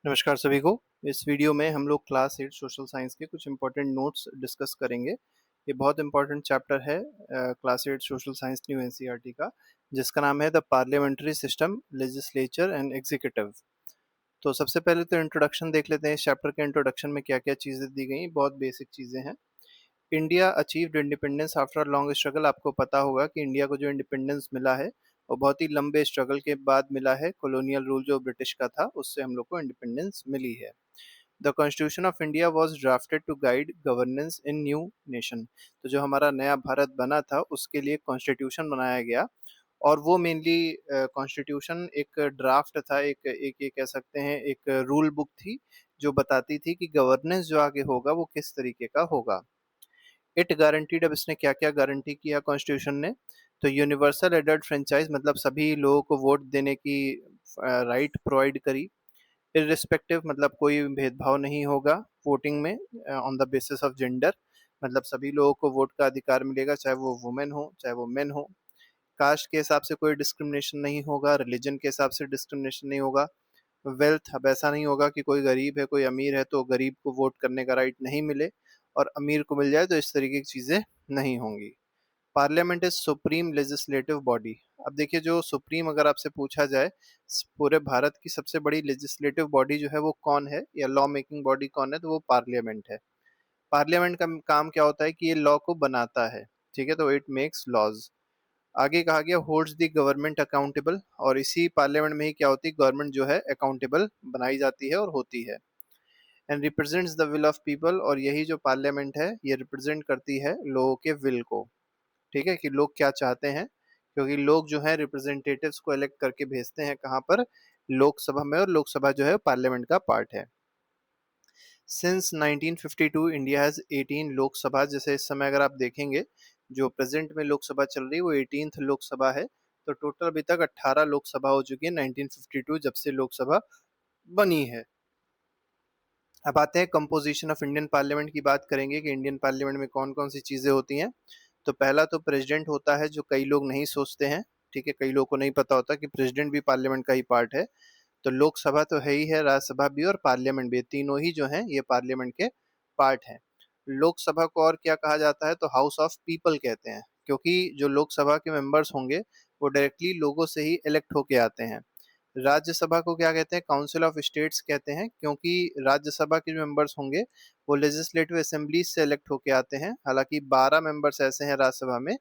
नमस्कार सभी को। इस वीडियो में हम लोग क्लास 8 सोशल साइंस के कुछ इंपॉर्टेंट नोट्स डिस्कस करेंगे। ये बहुत इंपॉर्टेंट चैप्टर है class 8 social science new NCERT का, जिसका नाम है the parliamentary system, legislature and executive. तो सबसे पहले तो इंट्रोडक्शन देख लेते हैं। इस चैप्टर के इंट्रोडक्शन में क्या क्या चीज़ें दी गई, बहुत बेसिक चीज़ें हैं। India achieved independence after long struggle. आपको पता होगा कि इंडिया को जो इंडिपेंडेंस मिला है वो बहुत ही लंबे स्ट्रगल के बाद मिला है। कॉलोनियल रूल जो ब्रिटिश का था उससे हम लोग को इंडिपेंडेंस मिली है। The constitution of India was drafted to guide governance in new nation. तो जो हमारा नया भारत बना था उसके लिए कॉन्स्टिट्यूशन बनाया गया, और वो मेनली कॉन्स्टिट्यूशन एक ड्राफ्ट था, एक एक ये कह सकते हैं एक रूल बुक थी जो बताती थी कि गवर्नेंस जो आगे होगा वो किस तरीके का होगा। इट गारंटीड, अब इसने क्या क्या गारंटी किया कॉन्स्टिट्यूशन ने, तो यूनिवर्सल एडल्ट फ्रेंचाइज मतलब सभी लोगों को वोट देने की राइट प्रोवाइड करी। इर्रिस्पेक्टिव मतलब कोई भेदभाव नहीं होगा वोटिंग में on the basis of gender, मतलब सभी लोगों को वोट का अधिकार मिलेगा, चाहे वो वुमेन हो चाहे वो मेन हो। कास्ट के हिसाब से कोई डिस्क्रिमिनेशन नहीं होगा, रिलीजन के हिसाब से डिस्क्रिमिनेशन नहीं होगा। वेल्थ, अब ऐसा नहीं होगा कि कोई गरीब है कोई अमीर है तो गरीब को वोट करने का राइट नहीं मिले और अमीर को मिल जाए, तो इस तरीके की चीज़ें नहीं होंगी। Parliament is supreme legislative body. अब देखिए, जो सुप्रीम अगर आपसे पूछा जाए पूरे भारत की सबसे बड़ी लेजिस्लेटिव बॉडी जो है वो कौन है, या लॉ मेकिंग बॉडी कौन है, तो वो पार्लियामेंट है। पार्लियामेंट का काम क्या होता है कि ये लॉ को बनाता है, ठीक है, तो इट मेक्स लॉज। आगे कहा गया होल्ड्स द गवर्नमेंट अकाउंटेबल, और इसी पार्लियामेंट में ही क्या होती है, गवर्नमेंट जो है अकाउंटेबल बनाई जाती है और होती है। And represents the will of people, और यही जो पार्लियामेंट है ये रिप्रेजेंट करती है लोगों के विल को, ठीक है, कि लोग क्या चाहते हैं, क्योंकि लोग जो है रिप्रेजेंटेटिव्स को इलेक्ट करके भेजते हैं कहाँ पर, लोकसभा में, और लोकसभा जो है पार्लियामेंट का पार्ट है। Since 1952 India has 18 Lok Sabha. जैसे इस समय अगर आप देखेंगे जो प्रेजेंट में लोकसभा चल रही है वो 18th लोकसभा है। तो टोटल अभी तक 18 लोकसभा हो चुकी है 1952 जब से लोकसभा बनी है। अब आते हैं कंपोजिशन ऑफ इंडियन पार्लियामेंट की बात करेंगे कि इंडियन पार्लियामेंट में कौन कौन सी चीजें होती हैं। तो पहला तो प्रेसिडेंट होता है, जो कई लोग नहीं सोचते हैं, ठीक है, कई लोगों को नहीं पता होता कि प्रेसिडेंट भी पार्लियामेंट का ही पार्ट है। तो लोकसभा तो है ही है, राज्यसभा भी और पार्लियामेंट भी, तीनों ही जो हैं ये पार्लियामेंट के पार्ट हैं। लोकसभा को और क्या कहा जाता है, तो हाउस ऑफ पीपल कहते हैं, क्योंकि जो लोकसभा के मेंबर्स होंगे वो डायरेक्टली लोगों से ही इलेक्ट होके आते हैं। राज्यसभा को क्या कहते हैं, काउंसिल ऑफ स्टेट्स कहते हैं, क्योंकि राज्यसभा के जो मेंबर्स होंगे वो लेजिस्लेटिव असेंबली से इलेक्ट होके आते हैं। हालांकि 12 मेंबर्स ऐसे हैं राज्यसभा में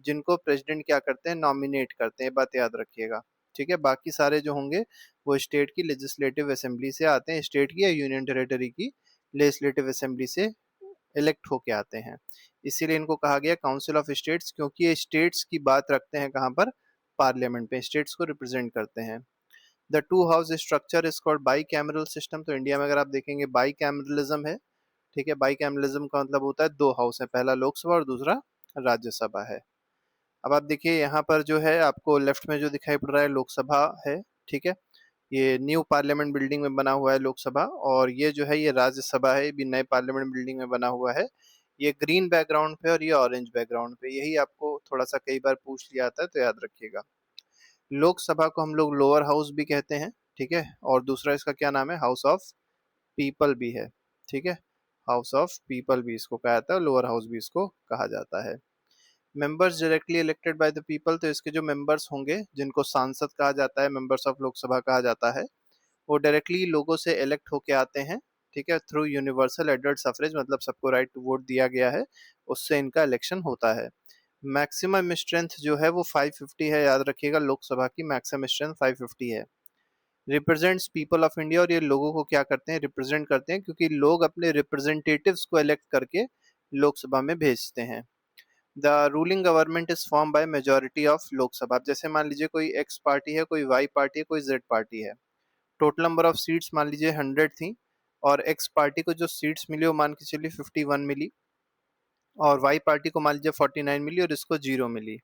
जिनको प्रेसिडेंट क्या करते हैं, नॉमिनेट करते हैं, बात याद रखिएगा, ठीक है। बाकी सारे जो होंगे वो स्टेट की लेजिस्लेटिव असेंबली से आते हैं, स्टेट की या यूनियन टेरिटरी की लेजिस्लेटिव असेंबली से इलेक्ट होके आते हैं। इसीलिए इनको कहा गया काउंसिल ऑफ स्टेट्स, क्योंकि ये स्टेट्स की बात रखते हैं कहाँ पर, पार्लियामेंट पे, स्टेट्स को रिप्रेजेंट करते हैं। The two house structure is called by cameral system. तो इंडिया में अगर आप देखेंगे बाई कैमरलिज्म है, ठीक है। बाई कैमरलिज्म का मतलब होता है दो हाउस है, पहला लोकसभा और दूसरा राज्यसभा है। अब आप देखिए यहाँ पर जो है आपको लेफ्ट में जो दिखाई पड़ रहा है लोकसभा है, ठीक है। ये न्यू पार्लियामेंट बिल्डिंग में बना हुआ है लोकसभा, और ये जो है ये राज्यसभा है, ये भी नए पार्लियामेंट बिल्डिंग में बना हुआ है। ये ग्रीन बैकग्राउंड पे और ये ऑरेंज बैकग्राउंड पे, यही आपको थोड़ा सा कई बार पूछ लिया आता है तो याद रखिएगा। लोकसभा को हम लोग लोअर हाउस भी कहते हैं, ठीक है, और दूसरा इसका क्या नाम है, हाउस ऑफ पीपल भी है, ठीक है। हाउस ऑफ पीपल भी इसको कहा जाता है, लोअर हाउस भी इसको कहा जाता है। Members directly elected by the people, तो इसके जो मेंबर्स होंगे जिनको सांसद कहा जाता है, मेंबर्स ऑफ लोकसभा कहा जाता है, वो डायरेक्टली लोगों से इलेक्ट होके आते हैं, ठीक है, थ्रू यूनिवर्सल एडल्ट सफरेज, मतलब सबको राइट टू वोट दिया गया है, उससे इनका इलेक्शन होता है। मैक्सिमम स्ट्रेंथ जो है वो 550 है, याद रखिएगा, लोकसभा की मैक्सिमम स्ट्रेंथ 550 है। रिप्रेजेंट्स पीपल ऑफ इंडिया, और ये लोगों को क्या करते हैं, रिप्रेजेंट करते हैं, क्योंकि लोग अपने रिप्रेजेंटेटिव्स को इलेक्ट करके लोकसभा में भेजते हैं। The ruling government is form by majority of Lok Sabha. अब जैसे मान लीजिए कोई एक्स पार्टी है, कोई वाई पार्टी है, कोई जेड पार्टी है। टोटल नंबर ऑफ सीट्स मान लीजिए 100 थी, और एक्स पार्टी को जो सीट्स मिली वो मान के चलिए 51 मिली, और वाई पार्टी को मान लीजिए 49 मिली और इसको 0 मिली।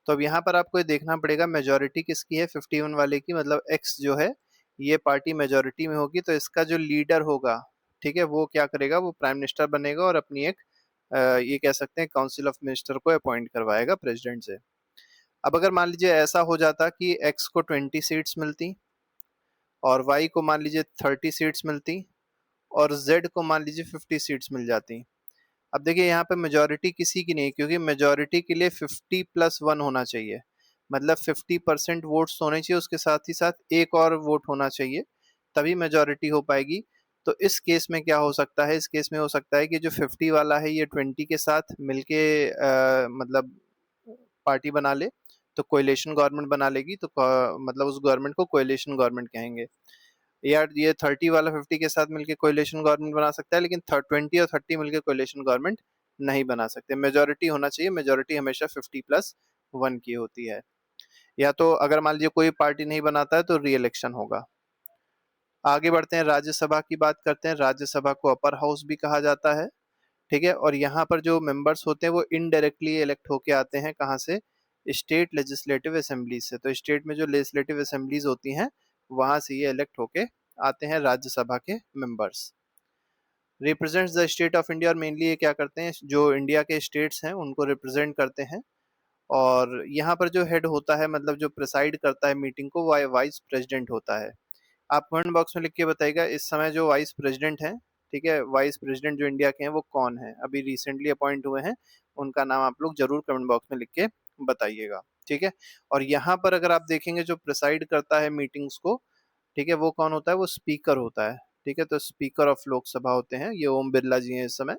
तो अब यहाँ पर आपको ये देखना पड़ेगा मेजोरिटी किसकी है, 51 वाले की, मतलब एक्स जो है ये पार्टी मेजोरिटी में होगी, तो इसका जो लीडर होगा, ठीक है, वो क्या करेगा, वो प्राइम मिनिस्टर बनेगा और अपनी एक ये कह सकते हैं काउंसिल ऑफ मिनिस्टर को अपॉइंट करवाएगा प्रेसिडेंट से। अब अगर मान लीजिए ऐसा हो जाता कि एक्स को 20 सीट्स मिलती और वाई को मान लीजिए 30 सीट्स मिलती और जेड को मान लीजिए 50 सीट्स मिल जाती। अब देखिए यहाँ पे मेजोरिटी किसी की नहीं, क्योंकि मेजोरिटी के लिए 50+1 होना चाहिए, मतलब 50% वोट्स होने चाहिए, उसके साथ ही साथ एक और वोट होना चाहिए, तभी मेजोरिटी हो पाएगी। तो इस केस में क्या हो सकता है, इस केस में हो सकता है कि जो 50 वाला है ये 20 के साथ मिलके मतलब पार्टी बना ले, तो कोएलिशन गवर्नमेंट बना लेगी, तो मतलब उस गवर्नमेंट को कोएलिशन गवर्नमेंट कहेंगे। यार ये 30 वाला 50 के साथ मिलकर कोएलिशन गवर्नमेंट बना सकता है, लेकिन 20 और 30 मिलकर कोएलिशन गवर्नमेंट नहीं बना सकते। मेजोरिटी होना चाहिए, मेजोरिटी हमेशा 50+1 की होती है। या तो अगर मान लीजिए कोई पार्टी नहीं बनाता है तो री इलेक्शन होगा। आगे बढ़ते हैं, राज्यसभा की बात करते हैं। राज्यसभा को अपर हाउस भी कहा जाता है, ठीक है। और यहाँ पर जो मेंबर्स होते हैं वो इनडायरेक्टली इलेक्ट होके आते हैं, कहाँ से, स्टेट लेजिस्लेटिव असेंबली से। तो स्टेट में जो लेजिस्लेटिव असेंबलीज होती हैं वहां से ये इलेक्ट होके आते हैं राज्यसभा के members. Represents the state of India, और मेनली ये क्या करते हैं, जो इंडिया के स्टेट्स हैं उनको रिप्रेजेंट करते हैं। और यहाँ पर जो हेड होता है, मतलब जो प्रिसाइड करता है मीटिंग को, वो वाइस प्रेसिडेंट होता है। आप कमेंट बॉक्स में लिख के बताइएगा इस समय जो वाइस प्रेसिडेंट हैं, ठीक है, वाइस प्रेसिडेंट जो इंडिया के हैं वो कौन है, अभी रिसेंटली अपॉइंट हुए हैं, उनका नाम आप लोग जरूर कमेंट बॉक्स में लिख के बताइएगा, ठीक है। और यहाँ पर अगर आप देखेंगे जो प्रिसाइड करता है मीटिंग्स को, ठीक है, वो कौन होता है, वो स्पीकर होता है, ठीक है। तो स्पीकर ऑफ लोकसभा होते हैं, ये ओम बिरला जी हैं इस समय।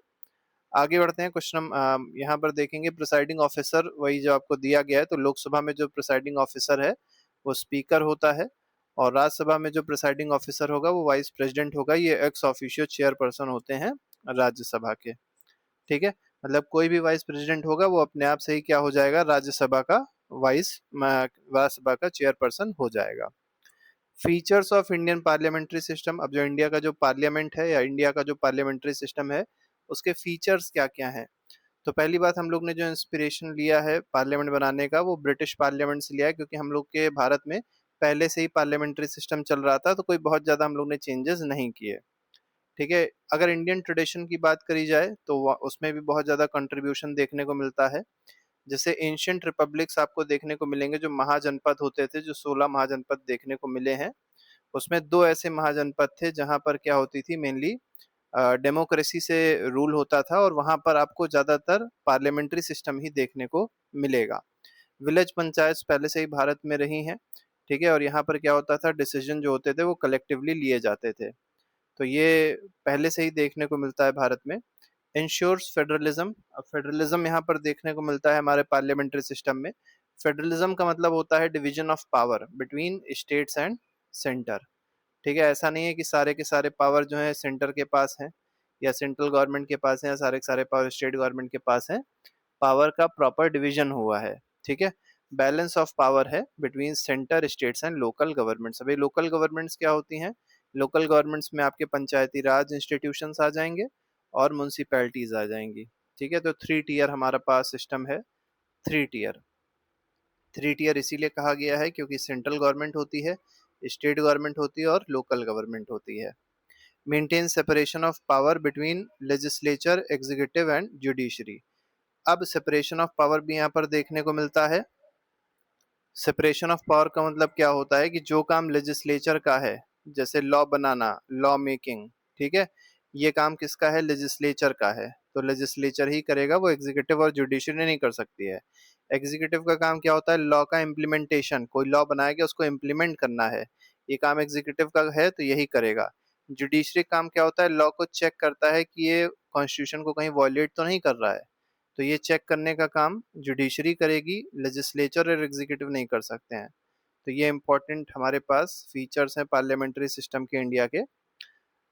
आगे बढ़ते हैं, क्वेश्चन यहाँ पर देखेंगे प्रिसाइडिंग ऑफिसर, वही जो आपको दिया गया है। तो लोकसभा में जो प्रिसाइडिंग ऑफिसर है वो स्पीकर होता है, और राज्यसभा में जो प्रिसाइडिंग ऑफिसर होगा वो वाइस प्रेसिडेंट होगा। ये एक्स ऑफिशियो चेयरपर्सन होते हैं राज्यसभा के, ठीक है। मतलब कोई भी वाइस प्रेसिडेंट होगा वो अपने आप से ही क्या हो जाएगा, राज्यसभा का राज्यसभा का चेयरपर्सन हो जाएगा। Features of Indian parliamentary system, अब जो इंडिया का जो पार्लियामेंट है या इंडिया का जो पार्लियामेंट्री सिस्टम है उसके फीचर्स क्या क्या हैं। तो पहली बात, हम लोग ने जो इंस्पिरेशन लिया है पार्लियामेंट बनाने का वो ब्रिटिश पार्लियामेंट से लिया है, क्योंकि हम लोग के भारत में पहले से ही पार्लियामेंट्री सिस्टम चल रहा था, तो कोई बहुत ज्यादा हम लोग ने चेंजेस नहीं किए, ठीक है। अगर इंडियन ट्रेडिशन की बात करी जाए तो उसमें भी बहुत ज्यादा कंट्रीब्यूशन देखने को मिलता है। जैसे एंशियंट रिपब्लिक्स आपको देखने को मिलेंगे, जो महाजनपद होते थे, जो 16 महाजनपद देखने को मिले हैं, उसमें दो ऐसे महाजनपद थे जहां पर क्या होती थी, मेनली डेमोक्रेसी से रूल होता था, और वहां पर आपको ज्यादातर पार्लियामेंट्री सिस्टम ही देखने को मिलेगा। विलेज पंचायत पहले से ही भारत में रही हैं, ठीक है। और यहाँ पर क्या होता था, डिसीजन जो होते थे वो कलेक्टिवली लिए जाते थे, तो ये पहले से ही देखने को मिलता है भारत में। इंश्योर्स फेडरलिज्म, अब फेडरलिज्म यहाँ पर देखने को मिलता है हमारे पार्लियामेंट्री सिस्टम में। फेडरलिज्म का मतलब होता है division of power between states and centre, ठीक है। ऐसा नहीं है कि सारे के सारे पावर जो है सेंटर के पास हैं या सेंट्रल गवर्नमेंट के पास हैं या सारे के सारे पावर स्टेट गवर्नमेंट के पास हैं। पावर का प्रॉपर डिवीजन हुआ है, ठीक है। बैलेंस ऑफ पावर है between centre, states and local governments. अभी लोकल गवर्नमेंट्स क्या होती हैं, लोकल गवर्नमेंट्स में आपके पंचायती राज इंस्टीट्यूशंस आ जाएंगे और म्यूनसिपैलिटीज आ जाएंगी, ठीक है। तो 3 टियर हमारा पास सिस्टम है। 3 टियर, 3 टियर इसीलिए कहा गया है क्योंकि सेंट्रल गवर्नमेंट होती है, स्टेट गवर्नमेंट होती है और लोकल गवर्नमेंट होती है। Maintain separation of power between legislature, executive and judiciary. अब सेपरेशन ऑफ पावर भी यहाँ पर देखने को मिलता है। सेपरेशन ऑफ पावर का मतलब क्या होता है कि जो काम लेजिस्लेचर का है, जैसे लॉ बनाना, लॉ मेकिंग, ठीक है, ये काम किसका है, लेजिस्लेचर का है, तो लेजिस्लेचर ही करेगा, वो एग्जीक्यूटिव और जुडिशरी नहीं कर सकती है। एग्जीक्यूटिव का काम क्या होता है, लॉ का इम्प्लीमेंटेशन, कोई लॉ बनाएगा उसको इम्प्लीमेंट करना है, ये काम एग्जीक्यूटिव का है तो यही करेगा। जुडिशरी काम क्या होता है, लॉ को चेक करता है कि ये कॉन्स्टिट्यूशन को कहीं वॉयलेट तो नहीं कर रहा है, तो ये चेक करने का काम जुडिशरी करेगी, लेजिस्लेचर और एग्जीक्यूटिव नहीं कर सकते हैं। तो ये इंपॉर्टेंट हमारे पास फीचर्स हैं पार्लियामेंट्री सिस्टम के इंडिया के।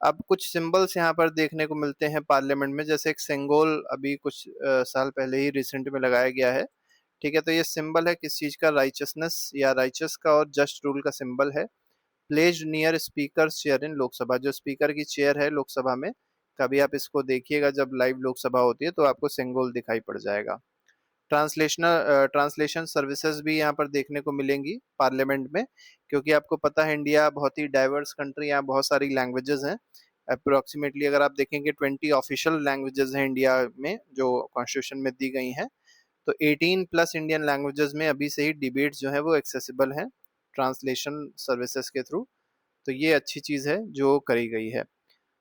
अब कुछ सिंबल्स यहाँ पर देखने को मिलते हैं पार्लियामेंट में, जैसे एक सेंगोल अभी कुछ साल पहले ही रिसेंट में लगाया गया है, ठीक है। तो ये सिंबल है किस चीज का, राइचसनेस या राइचस का और जस्ट रूल का सिंबल है। Placed near speaker chair in Lok Sabha, जो स्पीकर की चेयर है लोकसभा में, कभी आप इसको देखिएगा जब लाइव लोकसभा होती है तो आपको सिंगोल दिखाई पड़ जाएगा। ट्रांसलेशन सर्विसेज भी यहाँ पर देखने को मिलेंगी पार्लियामेंट में, क्योंकि आपको पता है इंडिया बहुत ही डाइवर्स कंट्री, यहाँ बहुत सारी लैंग्वेजेस हैं। अप्रोक्सीमेटली अगर आप देखेंगे 20 ऑफिशियल लैंग्वेजेस हैं इंडिया में जो कॉन्स्टिट्यूशन में दी गई हैं, तो 18+ इंडियन लैंग्वेजेस में अभी से ही डिबेट्स जो है वो एक्सेसिबल हैं ट्रांसलेशन सर्विसेज के थ्रू। तो ये अच्छी चीज है जो करी गई है।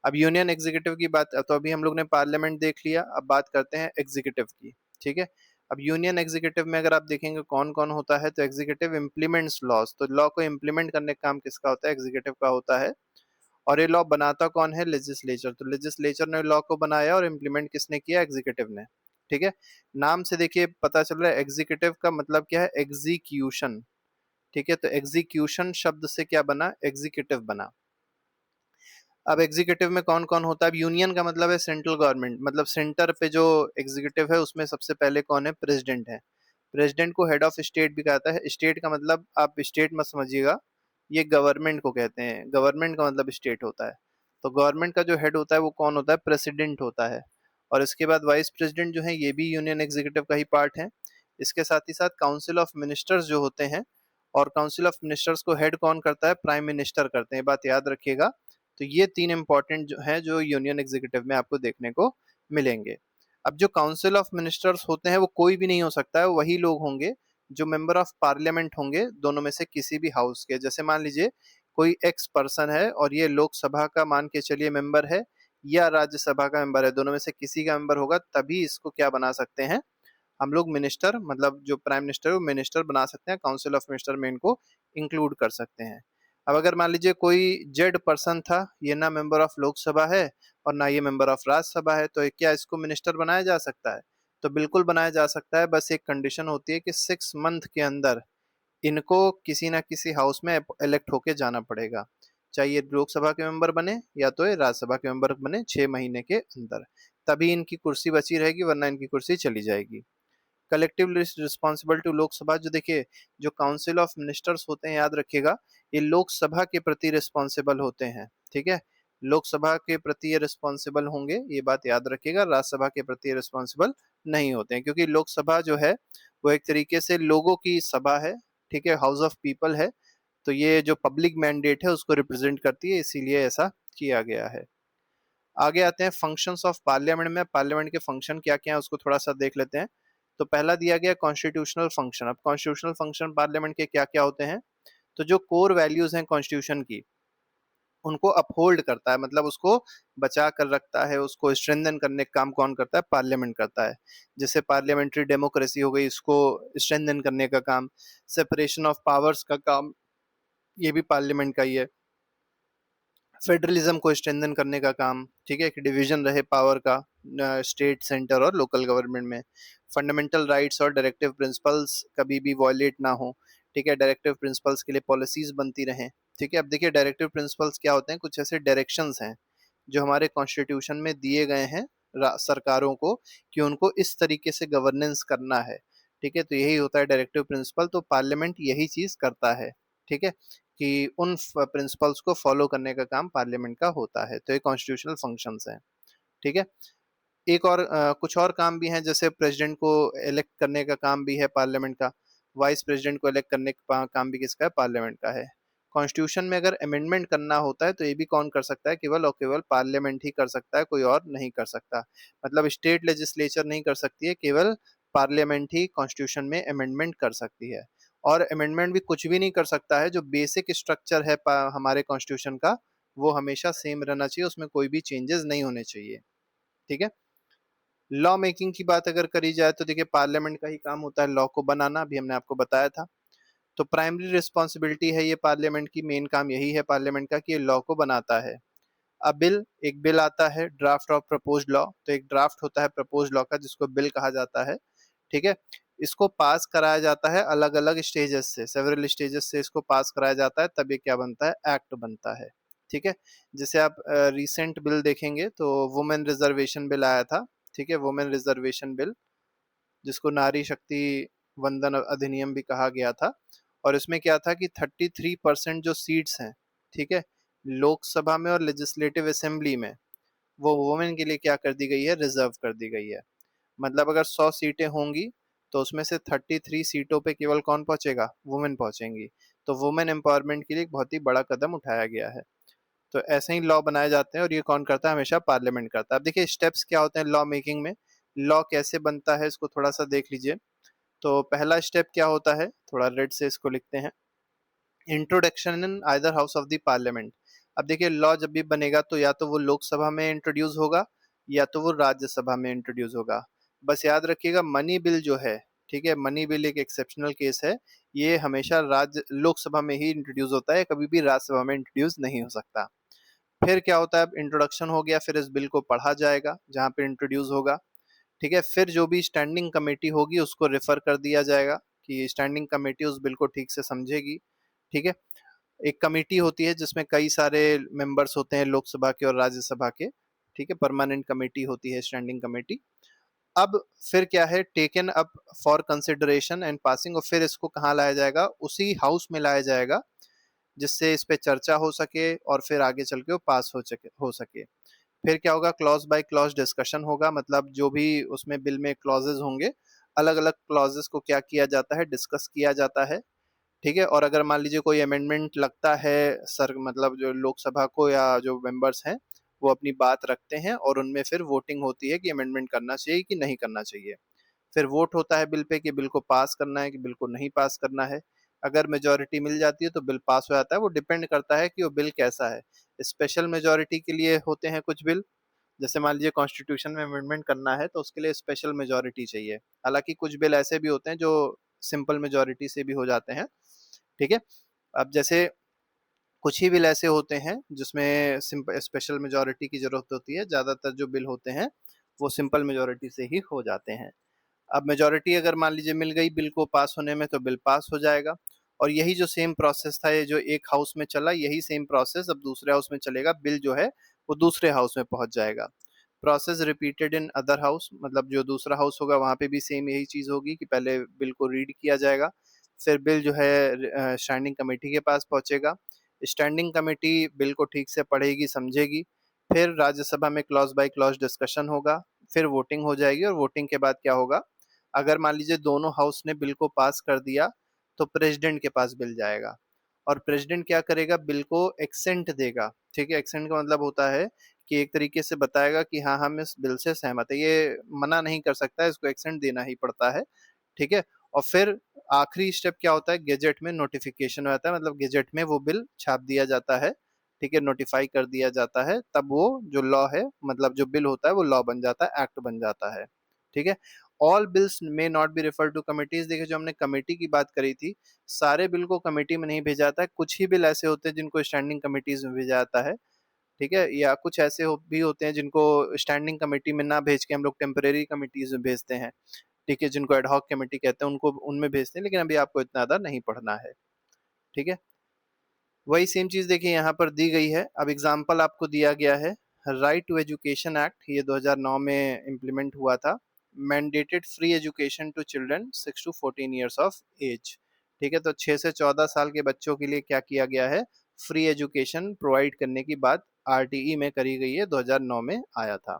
अब यूनियन एग्जीक्यूटिव की बात, तो अभी हम लोग ने पार्लियामेंट देख लिया, अब बात करते हैं एग्जीक्यूटिव की। ठीक है, अब यूनियन एग्जीक्यूटिव में अगर आप देखेंगे कौन कौन होता है, तो एग्जीक्यूटिव इम्प्लीमेंट्स लॉज, तो लॉ को इम्प्लीमेंट करने का काम किसका होता है, एग्जीक्यूटिव का होता है। और ये लॉ बनाता कौन है, लेजिस्लेचर, तो लेजिस्लेचर ने लॉ को बनाया और इम्प्लीमेंट किसने किया, एग्जीक्यूटिव ने। ठीक है, नाम से देखिए पता चल रहा है एग्जीक्यूटिव का मतलब क्या है, एग्जीक्यूशन। ठीक है, तो एग्जीक्यूशन शब्द से क्या बना, एग्जीक्यूटिव बना। अब एग्जीक्यूटिव में कौन कौन होता है, अब यूनियन का मतलब है सेंट्रल गवर्नमेंट, मतलब सेंटर पे जो एग्जीक्यूटिव है उसमें सबसे पहले कौन है, प्रेसिडेंट है। प्रेसिडेंट को हेड ऑफ स्टेट भी कहता है। स्टेट का मतलब आप स्टेट मत समझिएगा, ये गवर्नमेंट को कहते हैं, गवर्नमेंट का मतलब स्टेट होता है। तो गवर्नमेंट का जो हेड होता है वो कौन होता है, प्रेसिडेंट होता है। और इसके बाद वाइस प्रेसिडेंट जो है ये भी यूनियन एग्जीक्यूटिव का ही पार्ट है। इसके साथ ही साथ काउंसिल ऑफ मिनिस्टर्स जो होते हैं, और काउंसिल ऑफ मिनिस्टर्स को हेड कौन करता है, प्राइम मिनिस्टर करते हैं, ये बात याद रखिएगा। तो ये तीन इंपॉर्टेंट जो है जो यूनियन एग्जीक्यूटिव में आपको देखने को मिलेंगे। अब जो काउंसिल ऑफ मिनिस्टर्स होते हैं वो कोई भी नहीं हो सकता है, वही लोग होंगे जो मेंबर ऑफ पार्लियामेंट होंगे, दोनों में से किसी भी हाउस के। जैसे मान लीजिए कोई एक्स पर्सन है और ये लोकसभा का मान के चलिए मेंबर है, या राज्यसभा का मेंबर है, दोनों में से किसी का मेंबर होगा, तभी इसको क्या बना सकते हैं हम लोग, मिनिस्टर, मतलब जो प्राइम मिनिस्टर है वो मिनिस्टर बना सकते हैं, काउंसिल ऑफ मिनिस्टर में इनको इंक्लूड कर सकते हैं। अब अगर मान लीजिए कोई जेड पर्सन था, ये ना मेंबर ऑफ लोकसभा है और ना ये मेंबर ऑफ राज्यसभा है, तो क्या इसको मिनिस्टर बनाया जा सकता है, तो बिल्कुल बनाया जा सकता है। बस एक कंडीशन होती है कि 6 मंथ के अंदर इनको किसी ना किसी हाउस में इलेक्ट होके जाना पड़ेगा, चाहे ये लोकसभा के मेंबर बने या तो ये राज्यसभा के मेंबर बने, 6 महीने के अंदर, तभी इनकी कुर्सी बची रहेगी, वरना इनकी कुर्सी चली जाएगी। कलेक्टिव रिस्पॉन्सिबिलिटी लोकसभा, जो देखिए जो काउंसिल ऑफ मिनिस्टर्स होते हैं, याद रखिएगा ये लोकसभा के प्रति रिस्पॉन्सिबल होते हैं। ठीक है, लोकसभा के प्रति ये रिस्पॉन्सिबल होंगे, ये बात याद रखिएगा, राज्यसभा के प्रति रिस्पॉन्सिबल नहीं होते हैं, क्योंकि लोकसभा जो है वो एक तरीके से लोगों की सभा है। ठीक है, हाउस ऑफ पीपल है, तो ये जो पब्लिक मैंडेट है उसको रिप्रेजेंट करती है, इसीलिए ऐसा किया गया है। आगे आते हैं फंक्शंस ऑफ पार्लियामेंट में, पार्लियामेंट के फंक्शन क्या क्या है उसको थोड़ा सा देख लेते हैं। तो पहला दिया गया कॉन्स्टिट्यूशनल फंक्शन। अब कॉन्स्टिट्यूशनल फंक्शन पार्लियामेंट के क्या क्या होते हैं, तो जो कोर वैल्यूज हैं कॉन्स्टिट्यूशन की उनको अपहोल्ड करता है, मतलब उसको बचा कर रखता है, उसको स्ट्रेंथन करने का काम कौन करता है, पार्लियामेंट करता है। जैसे पार्लियामेंट्री डेमोक्रेसी हो गई, इसको स्ट्रेंथन करने का काम, सेपरेशन ऑफ पावर्स का काम ये भी पार्लियामेंट का ही है। फेडरलिज्म को स्ट्रेंथन करने का काम, ठीक है, कि डिवीजन रहे पावर का स्टेट, सेंटर और लोकल गवर्नमेंट में। फंडामेंटल राइट्स और डायरेक्टिव प्रिंसिपल्स कभी भी वॉयलेट ना हो। ठीक है, डायरेक्टिव प्रिंसिपल्स के लिए पॉलिसीज बनती रहें। ठीक है, अब देखिए डायरेक्टिव प्रिंसिपल्स क्या होते हैं, कुछ ऐसे डायरेक्शंस हैं जो हमारे कॉन्स्टिट्यूशन में दिए गए हैं सरकारों को, कि उनको इस तरीके से गवर्नेंस करना है। ठीक है, तो यही होता है डायरेक्टिव प्रिंसिपल, तो पार्लियामेंट यही चीज करता है। ठीक है, कि उन प्रिंसिपल्स को फॉलो करने का काम पार्लियामेंट का होता है, तो ये कॉन्स्टिट्यूशनल फंक्शंस हैं। ठीक है, एक और कुछ और काम भी हैं, जैसे प्रेसिडेंट को इलेक्ट करने का काम भी है पार्लियामेंट का, वाइस प्रेसिडेंट को इलेक्ट करने का काम भी किसका है, पार्लियामेंट का है। कॉन्स्टिट्यूशन में अगर अमेंडमेंट करना होता है तो ये भी कौन कर सकता है, केवल और केवल पार्लियामेंट ही कर सकता है, कोई और नहीं कर सकता। मतलब स्टेट लेजिस्लेचर नहीं कर सकती है, केवल पार्लियामेंट ही कॉन्स्टिट्यूशन में अमेंडमेंट कर सकती है। और अमेंडमेंट भी कुछ भी नहीं कर सकता है, जो बेसिक स्ट्रक्चर है हमारे कॉन्स्टिट्यूशन का वो हमेशा सेम रहना चाहिए, उसमें कोई भी चेंजेस नहीं होने चाहिए। ठीक है, लॉ मेकिंग की बात अगर करी जाए तो देखिए पार्लियामेंट का ही काम होता है लॉ को बनाना, अभी हमने आपको बताया था। तो प्राइमरी रिस्पॉन्सिबिलिटी है ये पार्लियामेंट की, मेन काम यही है पार्लियामेंट का कि ये लॉ को बनाता है। अब बिल, एक बिल आता है, ड्राफ्ट ऑफ प्रपोज्ड लॉ, तो एक ड्राफ्ट होता है प्रपोज्ड लॉ का जिसको बिल कहा जाता है। ठीक है, इसको पास कराया जाता है अलग अलग स्टेजेस से, सेवरल स्टेजेस से इसको पास कराया जाता है, तब ये क्या बनता है, एक्ट बनता है। ठीक है, जैसे आप रिसेंट बिल देखेंगे तो वुमेन रिजर्वेशन बिल आया था। ठीक है, वुमेन रिजर्वेशन बिल, जिसको नारी शक्ति वंदन अधिनियम भी कहा गया था। और इसमें क्या था कि 33% जो सीट्स हैं, ठीक है, लोकसभा में और लेजिस्लेटिव असेंबली में, वो वुमेन के लिए क्या कर दी गई है, रिजर्व कर दी गई है। मतलब अगर 100 सीटें होंगी तो उसमें से 33 सीटों पे केवल कौन पहुंचेगा, वुमेन पहुंचेंगी। तो वुमेन एम्पावरमेंट के लिए एक बहुत ही बड़ा कदम उठाया गया है। तो ऐसे ही लॉ बनाए जाते हैं और ये कौन करता है, हमेशा पार्लियामेंट करता है। अब देखिए स्टेप्स क्या होते हैं लॉ मेकिंग में, लॉ कैसे बनता है इसको थोड़ा सा देख लीजिए। तो पहला स्टेप क्या होता है, थोड़ा रेड से इसको लिखते हैं। Introduction in either house of the parliament. अब देखिए लॉ जब भी बनेगा तो या तो वो लोकसभा में इंट्रोड्यूस होगा या तो वो राज्यसभा में इंट्रोड्यूस होगा। बस याद रखिएगा मनी बिल जो है, ठीक है, मनी बिल एक एक्सेप्शनल केस है, ये हमेशा राज्य लोकसभा में ही इंट्रोड्यूस होता है, कभी भी राज्यसभा में इंट्रोड्यूस नहीं हो सकता। फिर क्या होता है, अब इंट्रोडक्शन हो गया, फिर इस बिल को पढ़ा जाएगा जहां पे इंट्रोड्यूस होगा, ठीक है, फिर जो भी स्टैंडिंग कमेटी होगी उसको रेफर कर दिया जाएगा कि स्टैंडिंग कमेटी उस बिल को ठीक से समझेगी, ठीक है। एक कमेटी होती है जिसमें कई सारे मेंबर्स होते हैं लोकसभा के और राज्यसभा के, ठीक है, परमानेंट कमेटी होती है स्टैंडिंग कमेटी। अब फिर क्या है, taken up for consideration and passing, और फिर इसको कहाँ लाया जाएगा, उसी हाउस में लाया जाएगा जिससे इस पे चर्चा हो सके और फिर आगे चल के वो पास हो सके। फिर क्या होगा, क्लॉज बाय क्लॉज डिस्कशन होगा, मतलब जो भी उसमें बिल में क्लॉजेज होंगे, अलग अलग क्लॉजेस को क्या किया जाता है, डिस्कस किया जाता है, ठीक है। और अगर मान लीजिए कोई अमेंडमेंट लगता है सर, मतलब जो लोकसभा को या जो मेंबर्स हैं वो अपनी बात रखते हैं और उनमें फिर वोटिंग होती है कि अमेंडमेंट करना चाहिए कि नहीं करना चाहिए। फिर वोट होता है बिल पे कि बिल को पास करना है कि बिल को नहीं पास करना है। अगर मेजोरिटी मिल जाती है तो बिल पास हो जाता है, वो डिपेंड करता है कि वो बिल कैसा है। स्पेशल मेजोरिटी के लिए होते हैं कुछ बिल, जैसे मान लीजिए कॉन्स्टिट्यूशन में अमेंडमेंट करना है तो उसके लिए स्पेशल मेजोरिटी चाहिए। हालांकि कुछ बिल ऐसे भी होते हैं जो सिंपल मेजोरिटी से भी हो जाते हैं, ठीक है। अब जैसे कुछ ही बिल ऐसे होते हैं जिसमें सिंपल स्पेशल मेजोरिटी की जरूरत होती है, ज्यादातर जो बिल होते हैं वो सिंपल मेजोरिटी से ही हो जाते हैं। अब मेजोरिटी अगर मान लीजिए मिल गई बिल को पास होने में तो बिल पास हो जाएगा। और यही जो सेम प्रोसेस था, ये जो एक हाउस में चला, यही सेम प्रोसेस अब दूसरे हाउस में चलेगा, बिल जो है वो दूसरे हाउस में पहुंच जाएगा। Process repeated in other house, मतलब जो दूसरा हाउस होगा वहां पे भी सेम यही चीज होगी कि पहले बिल को रीड किया जाएगा, फिर बिल जो है स्टैंडिंग कमेटी के पास पहुंचेगा, स्टैंडिंग कमेटी बिल को ठीक से पढ़ेगी समझेगी, फिर राज्यसभा में क्लॉज बाय क्लॉज डिस्कशन होगा, फिर वोटिंग हो जाएगी, और वोटिंग के बाद क्या होगा, अगर मान लीजिए दोनों हाउस ने बिल को पास कर दिया तो प्रेसिडेंट के पास बिल जाएगा, और प्रेसिडेंट क्या करेगा, बिल को एक्सेंट देगा, ठीक है। एक्सेंट का मतलब होता है कि एक तरीके से बताएगा कि हाँ हम इस बिल से सहमत है, ये मना नहीं कर सकता है, इसको एक्सेंट देना ही पड़ता है, ठीक है। और फिर आखिरी स्टेप क्या होता है, गेजेट में नोटिफिकेशन हो जाता है, मतलब गेजेट में वो बिल छाप दिया जाता है, ठीक है, नोटिफाई कर दिया जाता है, तब वो जो लॉ है, मतलब जो बिल होता है वो लॉ बन जाता है, एक्ट बन जाता है, ठीक है। All bills may not be refer to committees, देखिए जो हमने कमेटी की बात करी थी, सारे बिल को कमेटी में नहीं भेजा जाता है, कुछ ही बिल ऐसे होते हैं जिनको स्टैंडिंग कमेटीज में भेजा जाता है, ठीक है। या कुछ ऐसे भी होते हैं जिनको स्टैंडिंग कमेटी में ना भेज के हम लोग टेम्परेरी कमिटीज में भेजते हैं, ठीक है, जिनको एडहॉक कमेटी कहते हैं, उनको उनमें भेजते हैं, लेकिन अभी आपको इतना ज्यादा नहीं पढ़ना है, ठीक है। वही सेम चीज देखिए यहाँ पर दी गई है। अब एग्जाम्पल आपको दिया गया है, राइट टू एजुकेशन एक्ट, ये 2009 में इम्प्लीमेंट हुआ था। Mandated free education to children 6 to 14 years of age, ठीक है। तो 6 से 14 साल के बच्चों के लिए क्या किया गया है, फ्री एजुकेशन प्रोवाइड करने की बात आरटीई में करी गई है, 2009 में आया था।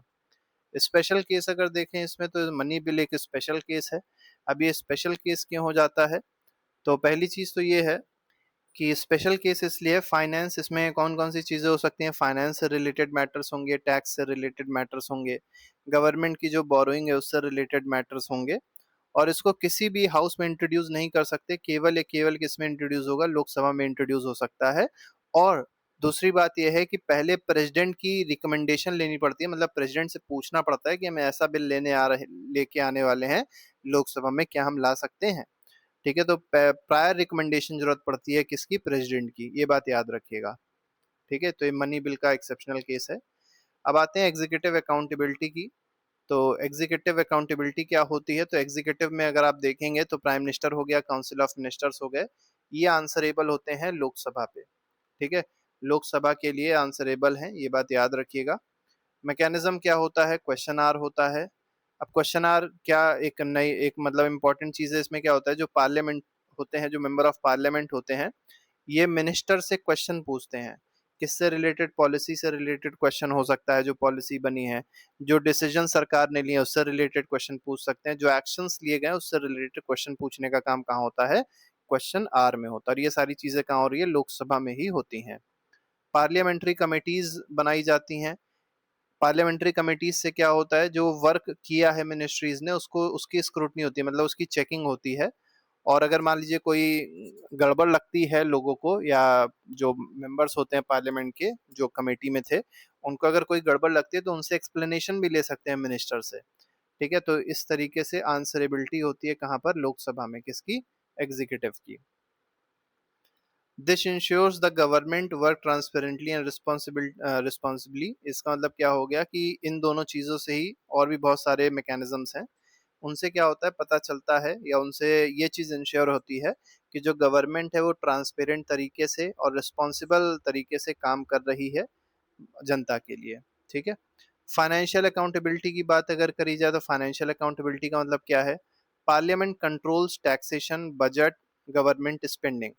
स्पेशल केस अगर देखें इसमें तो मनी बिल एक स्पेशल केस है। अब ये स्पेशल केस क्यों हो जाता है, तो पहली चीज तो ये है कि स्पेशल केस इसलिए, फाइनेंस इसमें कौन कौन सी चीजें हो सकती हैं, फाइनेंस से रिलेटेड मैटर्स होंगे, टैक्स से रिलेटेड मैटर्स होंगे, गवर्नमेंट की जो बोरोइंग है उससे रिलेटेड मैटर्स होंगे, और इसको किसी भी हाउस में इंट्रोड्यूस नहीं कर सकते, केवल एक केवल किस में इंट्रोड्यूस होगा, लोकसभा में इंट्रोड्यूस हो सकता है। और दूसरी बात यह है कि पहले प्रेसिडेंट की रिकमेंडेशन लेनी पड़ती है, मतलब प्रेसिडेंट से पूछना पड़ता है कि हम ऐसा बिल लेके आने वाले हैं लोकसभा में, क्या हम ला सकते हैं, ठीक है। तो प्रायर रिकमेंडेशन जरूरत पड़ती है किसकी, प्रेसिडेंट की, ये बात याद रखिएगा, ठीक है। तो ये मनी बिल का एक्सेप्शनल केस है। अब आते हैं एग्जीक्यूटिव अकाउंटेबिलिटी की। तो एग्जीक्यूटिव अकाउंटेबिलिटी क्या होती है, तो एग्जीक्यूटिव में अगर आप देखेंगे तो प्राइम मिनिस्टर हो गया, काउंसिल ऑफ मिनिस्टर्स हो गए, ये आंसरेबल होते हैं लोकसभा पे, ठीक है। लोकसभा के लिए आंसरेबल हैं, ये बात याद रखिएगा। मैकेनिज्म क्या होता है, क्वेश्चन आर होता है। अब क्वेश्चन आर क्या, एक नई एक मतलब इंपॉर्टेंट चीज है, इसमें क्या होता है, जो पार्लियामेंट होते हैं, जो मेंबर ऑफ पार्लियामेंट होते हैं, ये मिनिस्टर से क्वेश्चन पूछते हैं, किससे रिलेटेड, पॉलिसी से रिलेटेड क्वेश्चन हो सकता है, जो पॉलिसी बनी है, जो डिसीजन सरकार ने लिए उससे रिलेटेड क्वेश्चन पूछ सकते हैं, जो एक्शंस लिए गए उससे रिलेटेड क्वेश्चन पूछने का काम कहाँ होता है, क्वेश्चन आर में होता है। और ये सारी चीजें कहाँ हो रही है, लोकसभा में ही होती हैं। पार्लियामेंट्री कमेटीज बनाई जाती हैं। पार्लियामेंट्री कमेटीज से क्या होता है, जो वर्क किया है मिनिस्ट्रीज ने उसको, उसकी स्क्रूटनी होती है, मतलब उसकी चेकिंग होती है, और अगर मान लीजिए कोई गड़बड़ लगती है लोगों को, या जो मेंबर्स होते हैं पार्लियामेंट के जो कमेटी में थे, उनको अगर कोई गड़बड़ लगती है तो उनसे एक्सप्लेनेशन भी ले सकते हैं मिनिस्टर से। ठीक है, तो इस तरीके से आंसरेबिलिटी होती है कहाँ पर, लोकसभा में, किसकी, एग्जीक्यूटिव की। This ensures the government work transparently and responsibly. इसका मतलब क्या हो गया कि इन दोनों चीजों से ही, और भी बहुत सारे मैकेनिज्म्स हैं, उनसे क्या होता है, पता चलता है, या उनसे ये चीज इंश्योर होती है कि जो गवर्नमेंट है वो ट्रांसपेरेंट तरीके से और रिस्पॉन्सिबल तरीके से काम कर रही है जनता के लिए। ठीक है। फाइनेंशियल अकाउंटेबिलिटी की बात अगर करी जाए तो फाइनेंशियल अकाउंटेबिलिटी का मतलब क्या है, parliament controls taxation, budget, government spending.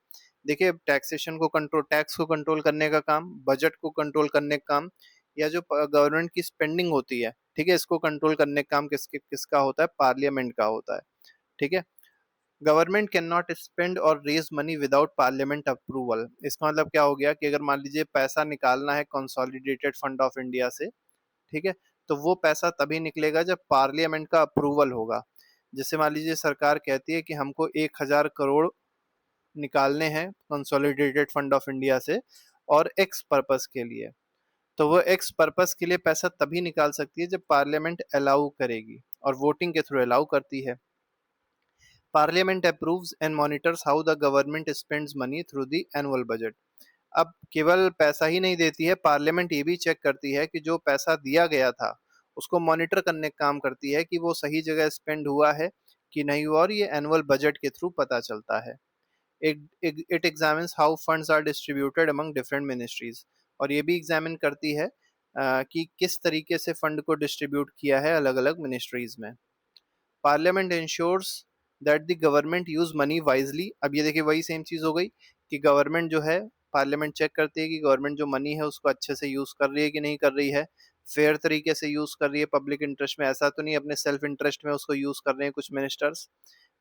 देखिए, टैक्सेशन को कंट्रोल, टैक्स को कंट्रोल करने का काम, बजट को कंट्रोल करने का काम, या जो गवर्नमेंट की स्पेंडिंग होती है, ठीक है, इसको कंट्रोल करने का काम किसका होता है, पार्लियामेंट का होता है। ठीक है। गवर्नमेंट कैन नॉट स्पेंड और raise money without parliament approval. इसका मतलब क्या हो गया कि अगर मान लीजिए पैसा निकालना है कंसोलिडेटेड फंड ऑफ इंडिया से, ठीक है, तो वो पैसा तभी निकलेगा जब पार्लियामेंट का अप्रूवल होगा। जैसे मान लीजिए सरकार कहती है कि हमको 1,000 करोड़ निकालने हैं कंसोलिडेटेड फंड ऑफ इंडिया से, और एक्स पर्पस के लिए, तो वो एक्स पर्पस के लिए पैसा तभी निकाल सकती है जब पार्लियामेंट अलाउ करेगी, और वोटिंग के थ्रू अलाउ करती है। Parliament approves and monitors how the government spends money through the annual budget. अब केवल पैसा ही नहीं देती है, पार्लियामेंट ये भी चेक करती है कि जो पैसा दिया गया था उसको मॉनिटर करने का काम करती है कि वो सही जगह स्पेंड हुआ है कि नहीं हुआ, और ये एनुअल बजट के थ्रू पता चलता है। It examines how funds are distributed among different ministries, और ये भी एग्जामिन करती है कि किस तरीके से फंड को डिस्ट्रीब्यूट किया है अलग अलग मिनिस्ट्रीज में। Parliament ensures that the government use money wisely. अब ये देखिए वही सेम चीज हो गई कि गवर्नमेंट जो है, पार्लियामेंट चेक करती है कि गवर्नमेंट जो मनी है उसको अच्छे से यूज कर रही है कि नहीं कर रही है, फेयर तरीके से यूज कर रही है, पब्लिक इंटरेस्ट में, ऐसा तो नहीं अपने सेल्फ इंटरेस्ट में उसको यूज कर रहे हैं कुछ ministers.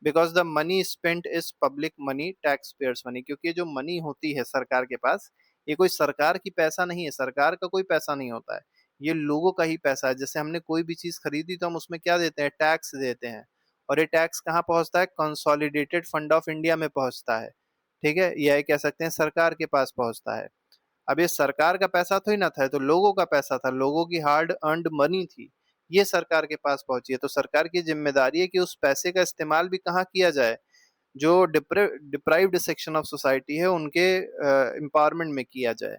Because the money spent is public money, tax payers money. क्योंकि ये जो मनी होती है सरकार के पास, ये कोई सरकार की पैसा नहीं है, सरकार का कोई पैसा नहीं होता है, ये लोगों का ही पैसा है। जैसे हमने कोई भी चीज खरीदी तो हम उसमें क्या देते हैं, टैक्स देते हैं, और ये टैक्स कहाँ पहुंचता है, कंसोलिडेटेड फंड ऑफ इंडिया में पहुंचता है। ठीक है, यह कह सकते हैं सरकार के पास पहुंचता है। अब ये सरकार का पैसा तो ही ना था, तो लोगों का पैसा था, लोगों की हार्ड अर्नड मनी थी, ये सरकार के पास पहुंची है, तो सरकार की जिम्मेदारी है कि उस पैसे का इस्तेमाल भी कहाँ किया जाए, जो डिप्राइव्ड सेक्शन ऑफ सोसाइटी है उनके एम्पावरमेंट में किया जाए।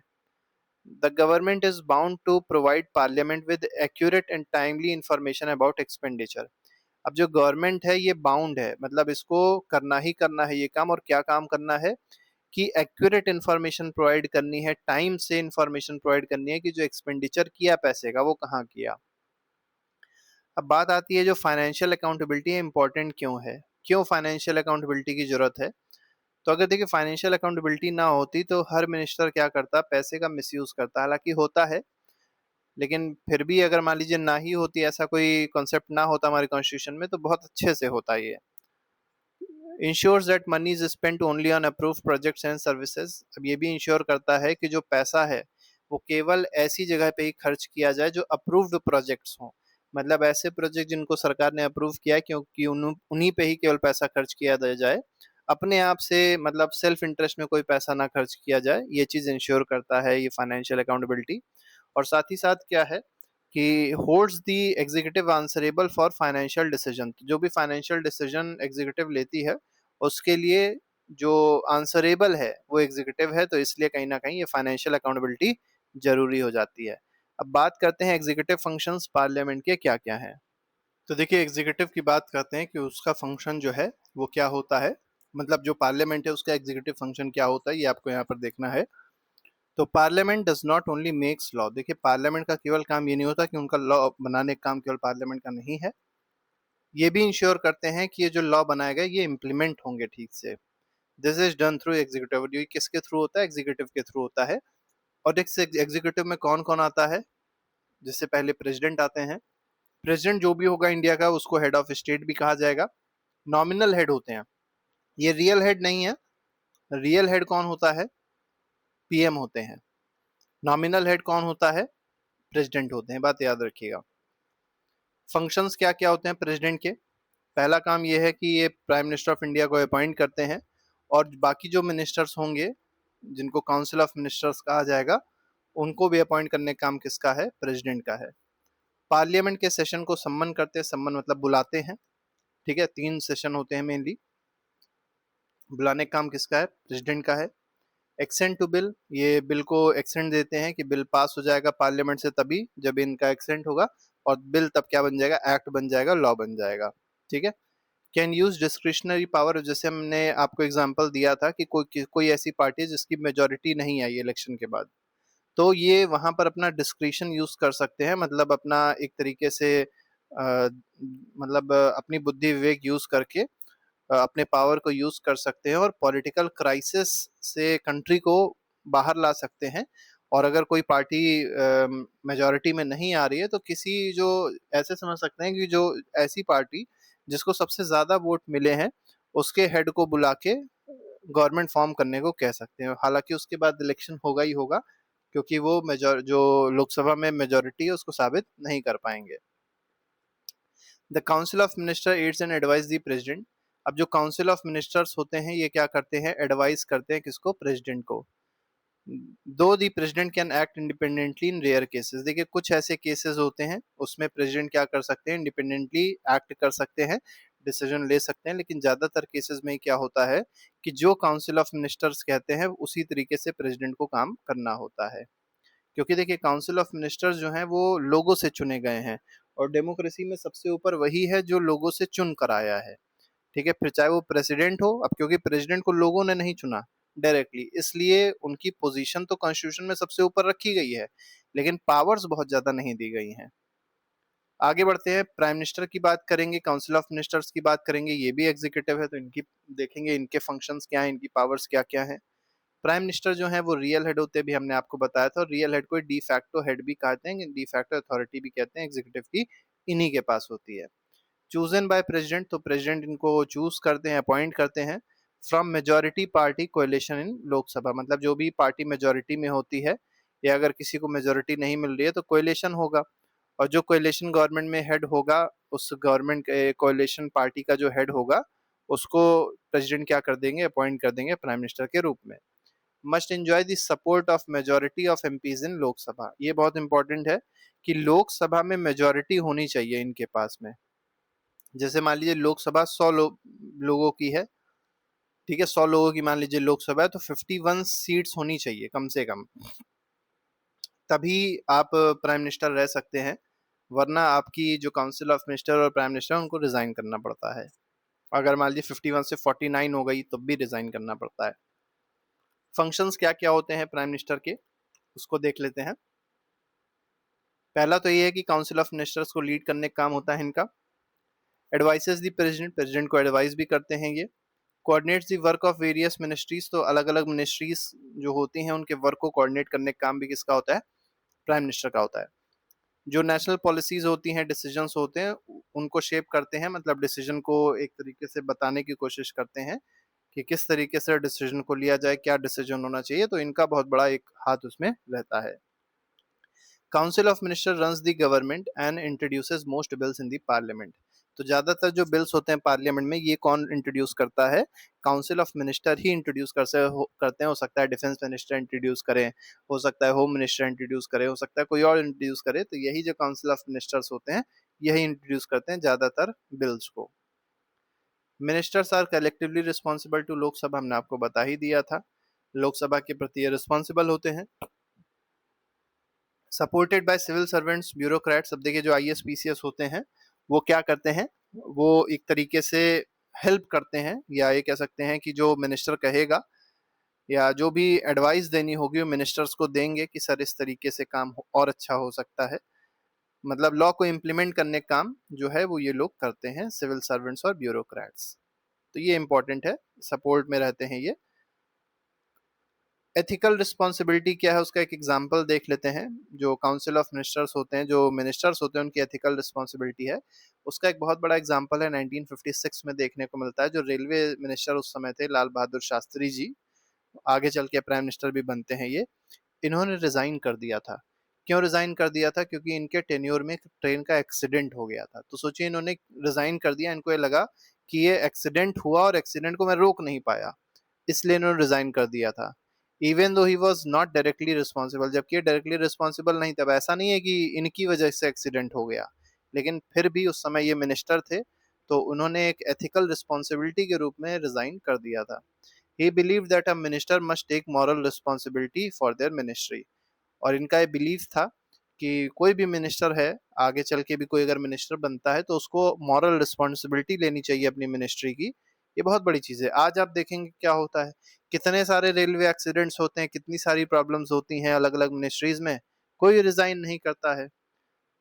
The government is bound to provide parliament with accurate and timely information about expenditure. अब जो गवर्नमेंट है ये बाउंड है, मतलब इसको करना है ये काम, और क्या काम करना है कि एक्यूरेट इंफॉर्मेशन प्रोवाइड करनी है, टाइम से इंफॉर्मेशन प्रोवाइड करनी है कि जो एक्सपेंडिचर किया पैसे का वो कहाँ किया। अब बात आती है जो फाइनेंशियल अकाउंटेबिलिटी है, इंपॉर्टेंट क्यों है, क्यों फाइनेंशियल अकाउंटेबिलिटी की जरूरत है। तो अगर देखिए फाइनेंशियल अकाउंटेबिलिटी ना होती तो हर मिनिस्टर क्या करता, पैसे का मिसयूज करता, हालांकि होता है, लेकिन फिर भी अगर मान लीजिए ना ही होती, ऐसा कोई कॉन्सेप्ट ना होता हमारे कॉन्स्टिट्यूशन में, तो बहुत अच्छे से होता ये। Ensures that money is spent only on approved projects and services. अब ये भी इंश्योर करता है कि जो पैसा है वो केवल ऐसी जगह पे ही खर्च किया जाए जो अप्रूव्ड प्रोजेक्ट्स हों, मतलब ऐसे प्रोजेक्ट जिनको सरकार ने अप्रूव किया है, क्योंकि उन्हीं पे ही केवल पैसा खर्च किया जाए, अपने आप से, मतलब सेल्फ इंटरेस्ट में कोई पैसा ना खर्च किया जाए, ये चीज इंश्योर करता है ये फाइनेंशियल अकाउंटेबिलिटी। और साथ ही साथ क्या है कि holds the executive answerable for financial decision. जो भी फाइनेंशियल डिसीजन एग्जीक्यूटिव लेती है उसके लिए जो आंसरेबल है वो एग्जीक्यूटिव है, तो इसलिए कहीं ना कहीं ये फाइनेंशियल अकाउंटेबिलिटी जरूरी हो जाती है। अब बात करते हैं एग्जीक्यूटिव फंक्शंस पार्लियामेंट के क्या क्या हैं। तो देखिए एग्जीक्यूटिव की बात करते हैं कि उसका फंक्शन जो है वो क्या होता है, मतलब जो पार्लियामेंट है उसका एग्जीक्यूटिव फंक्शन क्या होता है, ये आपको यहाँ पर देखना है। तो parliament does not only makes law. देखिए पार्लियामेंट का केवल काम ये नहीं होता कि उनका लॉ बनाने का काम केवल पार्लियामेंट का नहीं है, ये भी इंश्योर करते हैं कि ये जो लॉ बनाए गए ये इम्प्लीमेंट होंगे ठीक से। This is done through executive. ये किसके थ्रू होता है, एग्जीक्यूटिव के थ्रू होता है। और एग्जीक्यूटिव में कौन कौन आता है, जिससे पहले प्रेसिडेंट आते हैं। प्रेसिडेंट जो भी होगा इंडिया का उसको हेड ऑफ स्टेट भी कहा जाएगा। नॉमिनल हेड होते हैं, ये रियल हेड नहीं है। रियल हेड कौन होता है, पीएम होते हैं। नॉमिनल हेड कौन होता है, प्रेसिडेंट होते हैं, बात याद रखिएगा। फंक्शंस क्या क्या होते हैं प्रेसिडेंट के, पहला काम ये है कि ये प्राइम मिनिस्टर ऑफ इंडिया को अपॉइंट करते हैं, और बाकी जो मिनिस्टर्स होंगे जिनको काउंसिल ऑफ मिनिस्टर्स कहा जाएगा, उनको भी अपॉइंट करने का काम किसका है? प्रेसिडेंट का है। पार्लियामेंट के सेशन को सम्मन करते हैं, सम्मन मतलब बुलाते हैं, ठीक है, 3 सेशन होते हैं मेनली, बुलाने का काम किसका है? प्रेसिडेंट का है। एक्सेंट टू बिल, ये बिल को एक्सेंट देते हैं कि बिल पास हो जाएगा पार्लियामेंट से तभी जब इनका एक्सेंट होगा, और बिल तब क्या बन जाएगा? एक्ट बन जाएगा, लॉ बन जाएगा, ठीक है। कैन यूज डिस्क्रिशनरी पावर, जैसे हमने आपको एग्जांपल दिया था कि कोई ऐसी पार्टी है जिसकी मेजोरिटी नहीं आई इलेक्शन के बाद, तो ये वहां पर अपना डिस्क्रिशन यूज कर सकते हैं, मतलब अपना एक तरीके से मतलब अपनी बुद्धि विवेक यूज करके अपने पावर को यूज कर सकते हैं और पॉलिटिकल क्राइसिस से कंट्री को बाहर ला सकते हैं। और अगर कोई पार्टी मेजोरिटी में नहीं आ रही है, तो किसी जो ऐसे समझ सकते हैं कि जो ऐसी पार्टी जिसको सबसे ज्यादा वोट मिले हैं, उसके हेड को बुला के गवर्नमेंट फॉर्म करने को कह सकते हैं। हालांकि उसके बाद इलेक्शन होगा ही होगा, क्योंकि वो मेजोर जो लोकसभा में मेजोरिटी है उसको साबित नहीं कर पाएंगे। The council of minister aids and advise the president. अब जो काउंसिल ऑफ मिनिस्टर्स होते हैं ये क्या करते हैं? एडवाइस करते हैं किसको? प्रेसिडेंट को। Though the president can act independently in rare cases, देखिए कुछ ऐसे केसेस होते हैं उसमें प्रेसिडेंट क्या कर सकते हैं? इंडिपेंडेंटली एक्ट कर सकते हैं, डिसीजन ले सकते हैं, लेकिन ज्यादातर केसेस में क्या होता है कि जो काउंसिल ऑफ मिनिस्टर्स कहते हैं उसी तरीके से प्रेसिडेंट को काम करना होता है। क्योंकि देखिए काउंसिल ऑफ मिनिस्टर्स जो हैं वो लोगों से चुने गए हैं, और डेमोक्रेसी में सबसे ऊपर वही है जो लोगों से चुन कर आया है, ठीक है, फिर चाहे वो प्रेसिडेंट हो। अब क्योंकि प्रेसिडेंट को लोगों ने नहीं चुना डायरेक्टली, इसलिए उनकी पोजीशन तो कॉन्स्टिट्यूशन में सबसे ऊपर रखी गई है, लेकिन पावर्स बहुत ज्यादा नहीं दी गई हैं। आगे बढ़ते हैं, प्राइम मिनिस्टर की बात करेंगे, काउंसिल ऑफ मिनिस्टर्स की बात करेंगे, ये भी एग्जीक्यूटिव है, तो इनकी देखेंगे इनके फंक्शंस क्या हैं, इनकी पावर्स क्या क्या हैं। प्राइम मिनिस्टर जो है वो रियल हेड होते हैं, भी हमने आपको बताया था, और रियल हेड को डी फैक्टो हेड भी कहते हैं, डी फैक्टो अथॉरिटी भी कहते हैं, एग्जीक्यूटिव की इन्हीं के पास होती है। चूजन बाय प्रेसिडेंट, तो प्रेसिडेंट इनको चूज करते हैं, अपॉइंट करते हैं फ्रॉम मेजोरिटी पार्टी कोएलिशन इन लोकसभा, मतलब जो भी पार्टी मेजोरिटी में होती है, या अगर किसी को मेजोरिटी नहीं मिल रही है तो कोएलिशन होगा, और जो कोएलिशन गवर्नमेंट में हेड होगा, उस गवर्नमेंट कोएलिशन पार्टी का जो हेड होगा उसको प्रेसिडेंट क्या कर देंगे? अपॉइंट कर देंगे प्राइम मिनिस्टर के रूप में। Must enjoy the support of majority of MPs in Lok Sabha, ये बहुत इंपॉर्टेंट है कि लोकसभा में मेजोरिटी होनी चाहिए इनके पास में। जैसे मान लीजिए लोकसभा 100 लोगों की है, ठीक है, 100 लोगों की मान लीजिए लोकसभा है, तो 51 सीट्स होनी चाहिए कम से कम, तभी आप प्राइम मिनिस्टर रह सकते हैं, वरना आपकी जो काउंसिल ऑफ मिनिस्टर और प्राइम मिनिस्टर उनको रिजाइन करना पड़ता है। अगर मान लीजिए 51 से 49 हो गई तब भी रिजाइन करना पड़ता है। फंक्शंस क्या क्या होते हैं प्राइम मिनिस्टर के, उसको देख लेते हैं। पहला तो ये है कि काउंसिल ऑफ मिनिस्टर्स को लीड करने का काम होता है इनका। एडवाइसेस दी प्रेसिडेंट, प्रेसिडेंट को एडवाइस भी करते हैं ये। Coordinates the work of various ministries, तो अलग अलग मिनिस्ट्रीज जो होती हैं उनके वर्क को कोऑर्डिनेट करने का काम भी किसका होता है? प्राइम मिनिस्टर का होता है। जो नेशनल पॉलिसीज होती हैं, डिसीजंस होते हैं, उनको शेप करते हैं, मतलब डिसीजन को एक तरीके से बताने की कोशिश करते हैं कि किस तरीके से डिसीजन को लिया जाए, क्या डिसीजन होना चाहिए, तो इनका बहुत बड़ा एक हाथ उसमें रहता है। Council of minister runs the government and introduces most bills in the parliament, तो ज्यादातर जो बिल्स होते हैं पार्लियामेंट में ये कौन इंट्रोड्यूस करता है? Council of minister he introduce करते हैं। हो सकता है डिफेंस मिनिस्टर इंट्रोड्यूस करें, हो सकता है होम मिनिस्टर इंट्रोड्यूस करे, हो सकता है कोई और इंट्रोड्यूस करे, तो यही जो काउंसिल ऑफ मिनिस्टर्स होते हैं यही इंट्रोड्यूस करते हैं ज्यादातर बिल्स को। Ministers are collectively responsible to Lok Sabha, हमने आपको बता ही दिया था, लोकसभा के प्रति ये रिस्पॉन्सिबल होते हैं। Supported by civil servants bureaucrats, अब देखिए जो आईएएस पीसीएस होते हैं वो क्या करते हैं? वो एक तरीके से हेल्प करते हैं, या ये कह सकते हैं कि जो मिनिस्टर कहेगा या जो भी एडवाइस देनी होगी वो मिनिस्टर्स को देंगे कि सर इस तरीके से काम और अच्छा हो सकता है, मतलब लॉ को इम्प्लीमेंट करने का काम जो है वो ये लोग करते हैं, सिविल सर्वेंट्स और ब्यूरोक्रेट्स, तो ये इंपॉर्टेंट है, सपोर्ट में रहते हैं ये। एथिकल रिस्पॉन्सिबिलिटी क्या है उसका एक एग्जांपल देख लेते हैं। जो काउंसिल ऑफ मिनिस्टर्स होते हैं, जो मिनिस्टर्स होते हैं, उनकी एथिकल रिस्पॉन्सिबिलिटी है, उसका एक बहुत बड़ा एग्जांपल है 1956 में देखने को मिलता है। जो रेलवे मिनिस्टर उस समय थे लाल बहादुर शास्त्री जी, आगे चल के प्राइम मिनिस्टर भी बनते हैं ये, इन्होंने रिजाइन कर दिया था क्यों रिजाइन कर दिया था? क्योंकि इनके टेन्योर में ट्रेन का एक्सीडेंट हो गया था। तो सोचिए इन्होंने रिजाइन कर दिया, इनको ये लगा कि ये एक्सीडेंट हुआ और एक्सीडेंट को मैं रोक नहीं पाया, इसलिए इन्होंने रिजाइन कर दिया था। Even though he was not directly responsible, जबकि डायरेक्टली रिस्पॉन्सिबल नहीं था। ऐसा नहीं है कि इनकी वजह से एक्सीडेंट हो गया, लेकिन फिर भी उस समय ये मिनिस्टर थे, तो उन्होंने एक एथिकल रिस्पॉन्सिबिलिटी के रूप में रिजाइन कर दिया था। He believe that a minister must take moral responsibility for their ministry. और इनका ये बिलीफ था कि कोई भी मिनिस्टर है, आगे चल के भी कोई अगर मिनिस्टर बनता है तो उसको मॉरल रिस्पॉन्सिबिलिटी लेनी चाहिए अपनी मिनिस्ट्री की। ये बहुत बड़ी चीज है। आज आप देखेंगे क्या होता है, कितने सारे रेलवे एक्सीडेंट्स होते हैं, कितनी सारी प्रॉब्लम्स होती हैं अलग अलग मिनिस्ट्रीज में, कोई रिजाइन नहीं करता है।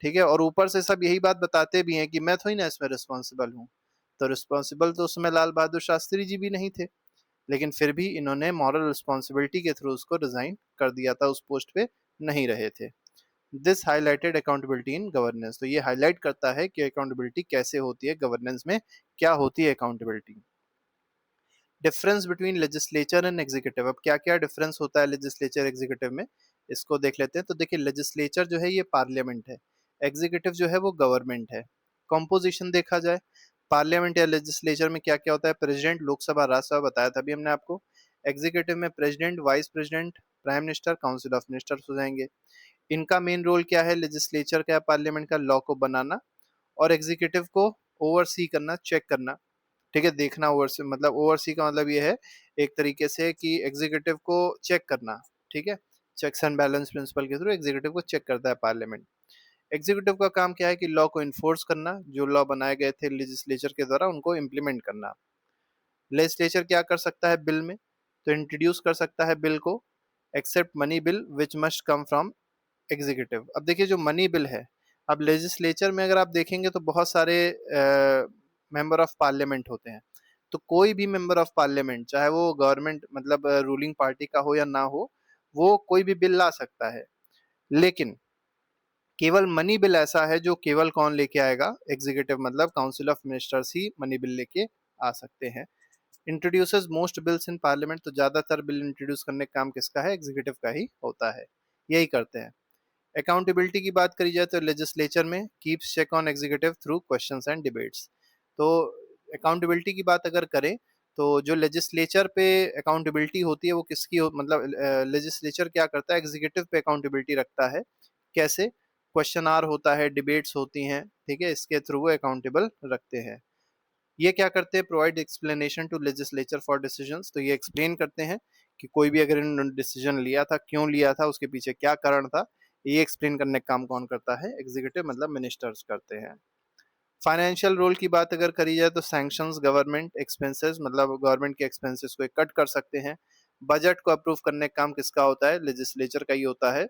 ठीक है, और ऊपर से सब यही बात बताते भी हैं कि मैं थोड़ी ना इसमें रिस्पॉन्सिबल हूँ। तो रिस्पॉन्सिबल तो उसमें लाल बहादुर शास्त्री जी भी नहीं थे, लेकिन फिर भी इन्होंने मॉरल रिस्पॉन्सिबिलिटी के थ्रू उसको रिजाइन कर दिया था, उस पोस्ट पे नहीं रहे थे। This highlighted accountability in governance. तो ये हाईलाइट करता है कि अकाउंटेबिलिटी कैसे होती है गवर्नेंस में, क्या होती है accountability. Difference between legislature and executive. अब क्या क्या डिफरेंस होता है लेजिस्लेचर एग्जीक्यूटिव में, इसको देख लेते हैं। तो देखिए, लेजिस्लेचर जो है ये पार्लियामेंट है, एग्जीक्यूटिव जो है वो गवर्नमेंट है। कॉम्पोजिशन देखा जाए, पार्लियामेंट या लेजिस्लेचर में क्या क्या होता है, प्रेसिडेंट, लोकसभा, राज्यसभा बताया था अभी हमने आपको। एग्जीक्यूटिव में president, vice president, prime minister, council of ministers हो जाएंगे। इनका मेन रोल क्या है, लेजिस्लेचर का, पार्लियामेंट का, लॉ को बनाना, और एग्जीक्यूटिव को ओवरसी करना, चेक करना। ठीक है, देखना, ओवरसी मतलब, ओवरसी का मतलब ये है एक तरीके से कि एग्जीक्यूटिव को चेक करना। ठीक है, चेक्स एंड बैलेंस प्रिंसिपल के थ्रू एग्जीक्यूटिव को चेक करता है पार्लियामेंट। एग्जीक्यूटिव का काम क्या है कि लॉ को इन्फोर्स करना, जो लॉ बनाए गए थे लेजिस्लेचर के द्वारा उनको इम्प्लीमेंट करना। लेजिस्लेचर क्या कर सकता है बिल में, तो इंट्रोड्यूस कर सकता है बिल को, except money bill which must come from executive. अब देखिए, जो मनी बिल है, अब लेजिस्लेचर में अगर आप देखेंगे तो बहुत सारे मेंबर ऑफ पार्लियामेंट होते हैं। तो कोई भी मेंबर ऑफ पार्लियामेंट, चाहे वो गवर्नमेंट मतलब रूलिंग पार्टी का हो या ना हो, वो कोई भी बिल ला सकता है। लेकिन केवल मनी बिल ऐसा है जो केवल कौन लेके आएगा, एग्जीक्यूटिव मतलब council of ministers he money bill लेके आ सकते हैं। Introduces most bills in parliament. तो ज्यादातर बिल इंट्रोड्यूस करने का काम किसका है, एग्जीक्यूटिव का ही होता है, यही करते हैं। अकाउंटेबिलिटी की बात करी जाए तो लेजिस्लेचर में keeps check on executive through questions and debates. तो अकाउंटेबिलिटी की बात अगर करें, तो जो लेजिस्लेचर पे अकाउंटेबिलिटी होती है वो किसकी मतलब लेजिस्लेचर क्या करता है, एग्जीक्यूटिव पे अकाउंटेबिलिटी रखता है। कैसे, क्वेश्चन आर होता है, डिबेट्स होती हैं, ठीक है, इसके थ्रू वो अकाउंटेबल रखते हैं। ये क्या करते हैं, provide explanation to legislature for decisions. तो ये एक्सप्लेन करते हैं कि कोई भी अगर इन्होंने डिसीजन लिया था, क्यों लिया था, उसके पीछे क्या कारण था, ये एक्सप्लेन करने का काम कौन करता है, एग्जीक्यूटिव मतलब मिनिस्टर्स करते हैं। फाइनेंशियल रोल की बात अगर करी जाए तो सैंक्शंस गवर्नमेंट एक्सपेंसेस, मतलब गवर्नमेंट के एक्सपेंसेस को कट कर सकते हैं। बजट को अप्रूव करने का काम किसका होता है, लेजिस्लेचर का ही होता है।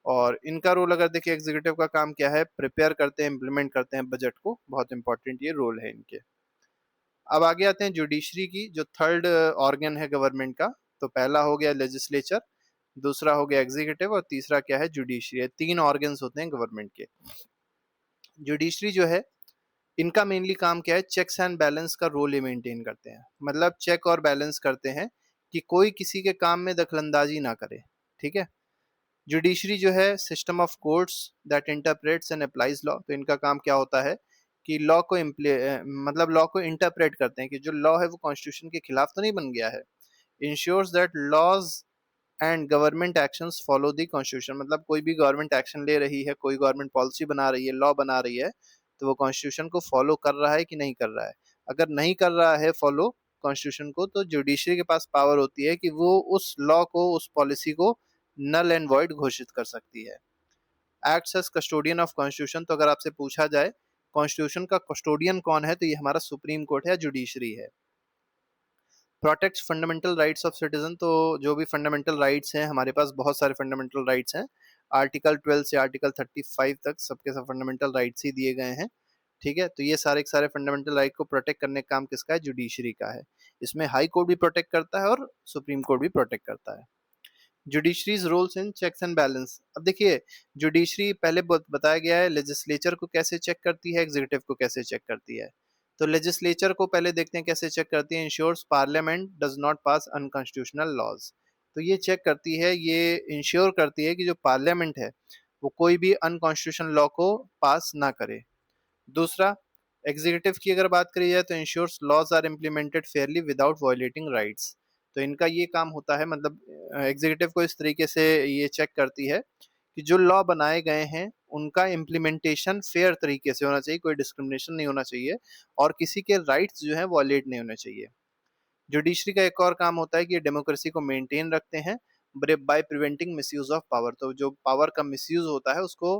और इनका रोल अगर देखिए, एग्जीक्यूटिव का काम क्या है, प्रिपेयर करते हैं, इंप्लीमेंट करते हैं बजट को, बहुत इंपॉर्टेंट ये रोल है इनके। अब आगे आते हैं जुडिशरी की, जो थर्ड ऑर्गन है गवर्नमेंट का। तो पहला हो गया लेजिस्लेचर, दूसरा हो गया एग्जीक्यूटिव, और तीसरा क्या है, जुडिशरी। तीन ऑर्गन्स होते हैं गवर्नमेंट के। जुडिशरी जो है, इनका मेनली काम क्या है, चेक्स एंड बैलेंस का रोल ये मेंटेन करते हैं। मतलब चेक और बैलेंस करते हैं कि कोई किसी के काम में दखलंदाजी ना करे। ठीक है, जुडिशरी जो है, system of courts that interprets and applies law. तो इनका काम क्या होता है कि लॉ को मतलब लॉ को इंटरप्रेट करते हैं कि जो लॉ है वो कॉन्स्टिट्यूशन के खिलाफ तो नहीं बन गया है। Ensures that laws and government actions follow the constitution. मतलब कोई भी गवर्नमेंट एक्शन ले रही है, कोई गवर्नमेंट पॉलिसी बना रही है, लॉ बना रही है, तो वो कॉन्स्टिट्यूशन को फॉलो कर रहा है कि नहीं कर रहा है। अगर नहीं कर रहा है फॉलो कॉन्स्टिट्यूशन को, तो जुडिशरी के पास पावर होती है कि वो उस लॉ को, उस पॉलिसी को नल एंड वॉइड घोषित कर सकती है। Acts as custodian of constitution. तो अगर आपसे पूछा जाए कॉन्स्टिट्यूशन का कस्टोडियन कौन है, तो ये हमारा सुप्रीम कोर्ट है, जुडिशरी है। Protects fundamental rights of citizen. तो जो भी फंडामेंटल राइट्स हैं, हमारे पास बहुत सारे फंडामेंटल राइट्स हैं, आर्टिकल 12 से आर्टिकल 35 तक सबके सब फंडामेंटल राइट्स ही दिए गए हैं। ठीक है, तो ये सारे के सारे फंडामेंटल राइट को प्रोटेक्ट करने का काम किसका है, जुडिशरी का है। इसमें हाई कोर्ट भी प्रोटेक्ट करता है और सुप्रीम कोर्ट भी प्रोटेक्ट करता है। Judiciary's roles in checks and balance. अब देखिए, जुडिशरी पहले बताया गया है लेजिस्लेचर को कैसे चेक करती है, एग्जीक्यूटिव को कैसे चेक करती है। तो लेजिस्लेचर को पहले देखते हैं कैसे चेक करती है। Ensures parliament does not pass unconstitutional laws. तो ये चेक करती है, ये इंश्योर करती है कि जो पार्लियामेंट है वो कोई भी अनकॉन्स्टिट्यूशनल लॉ को पास ना करे। दूसरा, एग्जीक्यूटिव की अगर बात करी जाए तो ensures laws are implemented fairly without violating rights. तो इनका ये काम होता है, मतलब एग्जीक्यूटिव को इस तरीके से ये चेक करती है कि जो लॉ बनाए गए हैं उनका इम्प्लीमेंटेशन फेयर तरीके से होना चाहिए, कोई डिस्क्रिमिनेशन नहीं होना चाहिए और किसी के राइट्स जो है वॉलेट नहीं होने चाहिए। जुडिशरी का एक और काम होता है कि ये डेमोक्रेसी को मेंटेन रखते हैं by preventing misuse of power. तो जो पावर का मिसयूज होता है उसको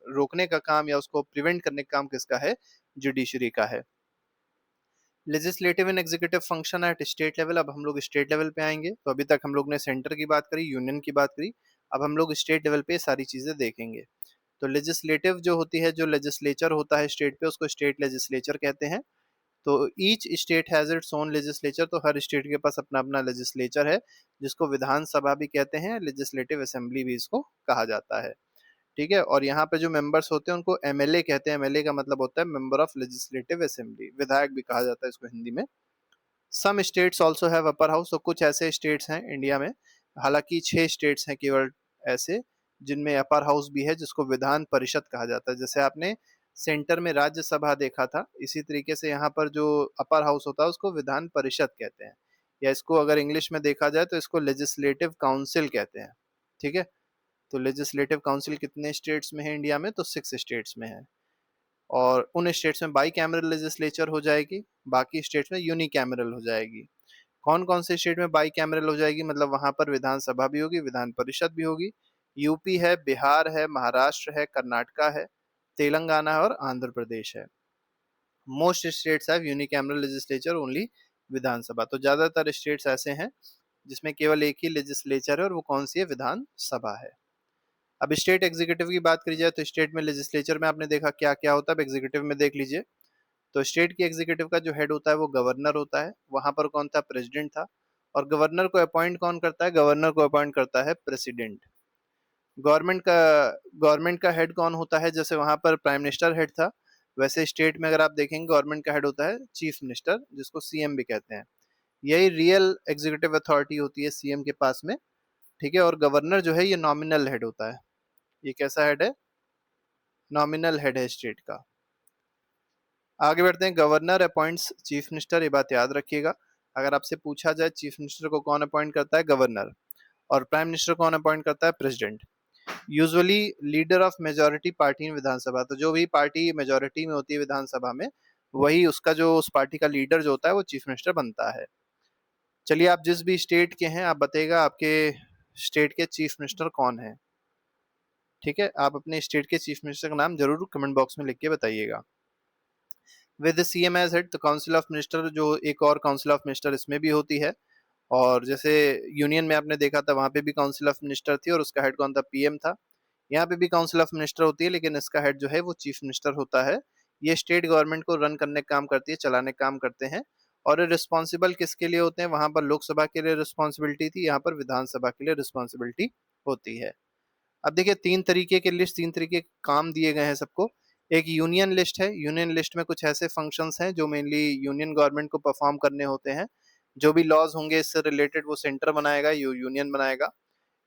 रोकने का काम या उसको प्रिवेंट करने का काम किसका है? जुडिशरी का है। Legislative and executive function at state level. अब हम लोग स्टेट लेवल पे आएंगे। तो अभी तक हम लोग ने सेंटर की बात करी, यूनियन की बात करी, अब हम लोग स्टेट लेवल पे सारी चीजें देखेंगे। तो लेजिस्लेटिव जो होती है, जो लेजिस्लेचर होता है स्टेट पे, उसको स्टेट लेजिस्लेचर कहते हैं। तो each state has its own legislature. तो हर स्टेट के पास अपना अपना लेजिस्लेचर है, जिसको विधानसभा भी कहते हैं, लेजिस्लेटिव असेंबली भी इसको कहा जाता है। ठीक है, और यहाँ पे जो मेंबर्स होते हैं उनको एमएलए कहते हैं। एमएलए का मतलब होता है मेंबर ऑफ लेजिस्लेटिव असेंबली, विधायक भी कहा जाता है इसको हिंदी में। Some states also have upper house. तो कुछ ऐसे स्टेट्स हैं इंडिया में, हालांकि 6 स्टेट्स हैं केवल ऐसे जिनमें अपर हाउस भी है, जिसको विधान परिषद कहा जाता है। जैसे आपने सेंटर में राज्यसभा देखा था, इसी तरीके से यहाँ पर जो अपर हाउस होता है उसको विधान परिषद कहते हैं, या इसको अगर इंग्लिश में देखा जाए तो इसको लेजिस्लेटिव काउंसिल कहते हैं। ठीक है, तो लेजिस्लेटिव काउंसिल कितने स्टेट्स में है इंडिया में? तो 6 स्टेट्स में है। और उन स्टेट्स में बाई कैमरल लेजिस्लेचर हो जाएगी, बाकी स्टेट्स में यूनी कैमरल हो जाएगी। कौन कौन से स्टेट में बाई कैमरल हो जाएगी? मतलब वहां पर विधानसभा भी होगी, विधान परिषद भी होगी। यूपी है, बिहार है, महाराष्ट्र है, कर्नाटका है, तेलंगाना है और आंध्र प्रदेश है। Most states have unicameral legislature only Vidhan Sabha. तो ज्यादातर स्टेट्स ऐसे हैं जिसमें केवल एक ही लेजिस्लेचर है, और वो कौन सी है? विधानसभा है। अब स्टेट एग्जीक्यूटिव की बात करी जाए तो स्टेट में लेजिस्लेचर में आपने देखा क्या क्या होता है, अब एग्जीक्यूटिव में देख लीजिए। तो स्टेट की एग्जीक्यूटिव का जो हेड होता है वो गवर्नर होता है। वहां पर कौन था? प्रेसिडेंट था। और गवर्नर को अपॉइंट कौन करता है? गवर्नर को अपॉइंट करता है प्रेसिडेंट। गवर्नमेंट का गवर्नमेंट का हेड कौन होता है? जैसे वहां पर प्राइम मिनिस्टर हेड था, वैसे स्टेट में अगर आप देखेंगे गवर्नमेंट का हेड होता है चीफ मिनिस्टर, जिसको सीएम भी कहते हैं। यही रियल एग्जीक्यूटिव अथॉरिटी होती है सीएम के पास में। ठीक है, और गवर्नर जो है ये नॉमिनल हेड होता है। ये कैसा हेड है? नॉमिनल हेड है स्टेट का। आगे बढ़ते हैं। गवर्नर अपॉइंट्स चीफ मिनिस्टर, ये बात याद रखिएगा। अगर आपसे पूछा जाए चीफ मिनिस्टर को कौन अपॉइंट करता है? गवर्नर। और प्राइम मिनिस्टर कौन अपॉइंट करता है? President. Usually leader of majority party in Vidhan Sabha. तो जो भी पार्टी मेजोरिटी में होती है विधानसभा में, वही उसका जो उस पार्टी का लीडर जो होता है वो चीफ मिनिस्टर बनता है। चलिए, आप जिस भी स्टेट के हैं आप बताइएगा आपके स्टेट के चीफ मिनिस्टर कौन है। ठीक है, आप अपने स्टेट के चीफ मिनिस्टर का नाम जरूर कमेंट बॉक्स में लिख के बताइएगा। विद सीएम एज हेड, तो काउंसिल ऑफ मिनिस्टर, जो एक और काउंसिल ऑफ मिनिस्टर इसमें भी होती है। और जैसे यूनियन में आपने देखा था वहां पे भी काउंसिल ऑफ मिनिस्टर थी और उसका हेड कौन था? पीएम था। यहाँ पे भी काउंसिल ऑफ मिनिस्टर होती है, लेकिन इसका हेड जो है वो चीफ मिनिस्टर होता है। ये स्टेट गवर्नमेंट को रन करने का काम करती है, चलाने का काम करते हैं। और रिस्पॉन्सिबल किसके लिए होते हैं? वहां पर लोकसभा के लिए रिस्पॉन्सिबिलिटी थी, यहाँ पर विधानसभा के लिए रिस्पॉन्सिबिलिटी होती है। अब देखिए, 3 तरीके के काम दिए गए हैं सबको। एक यूनियन लिस्ट है। यूनियन लिस्ट में कुछ ऐसे फंक्शंस हैं जो मेनली यूनियन गवर्नमेंट को परफॉर्म करने होते हैं। जो भी लॉज होंगे इससे रिलेटेड वो सेंटर बनाएगा, यूनियन बनाएगा।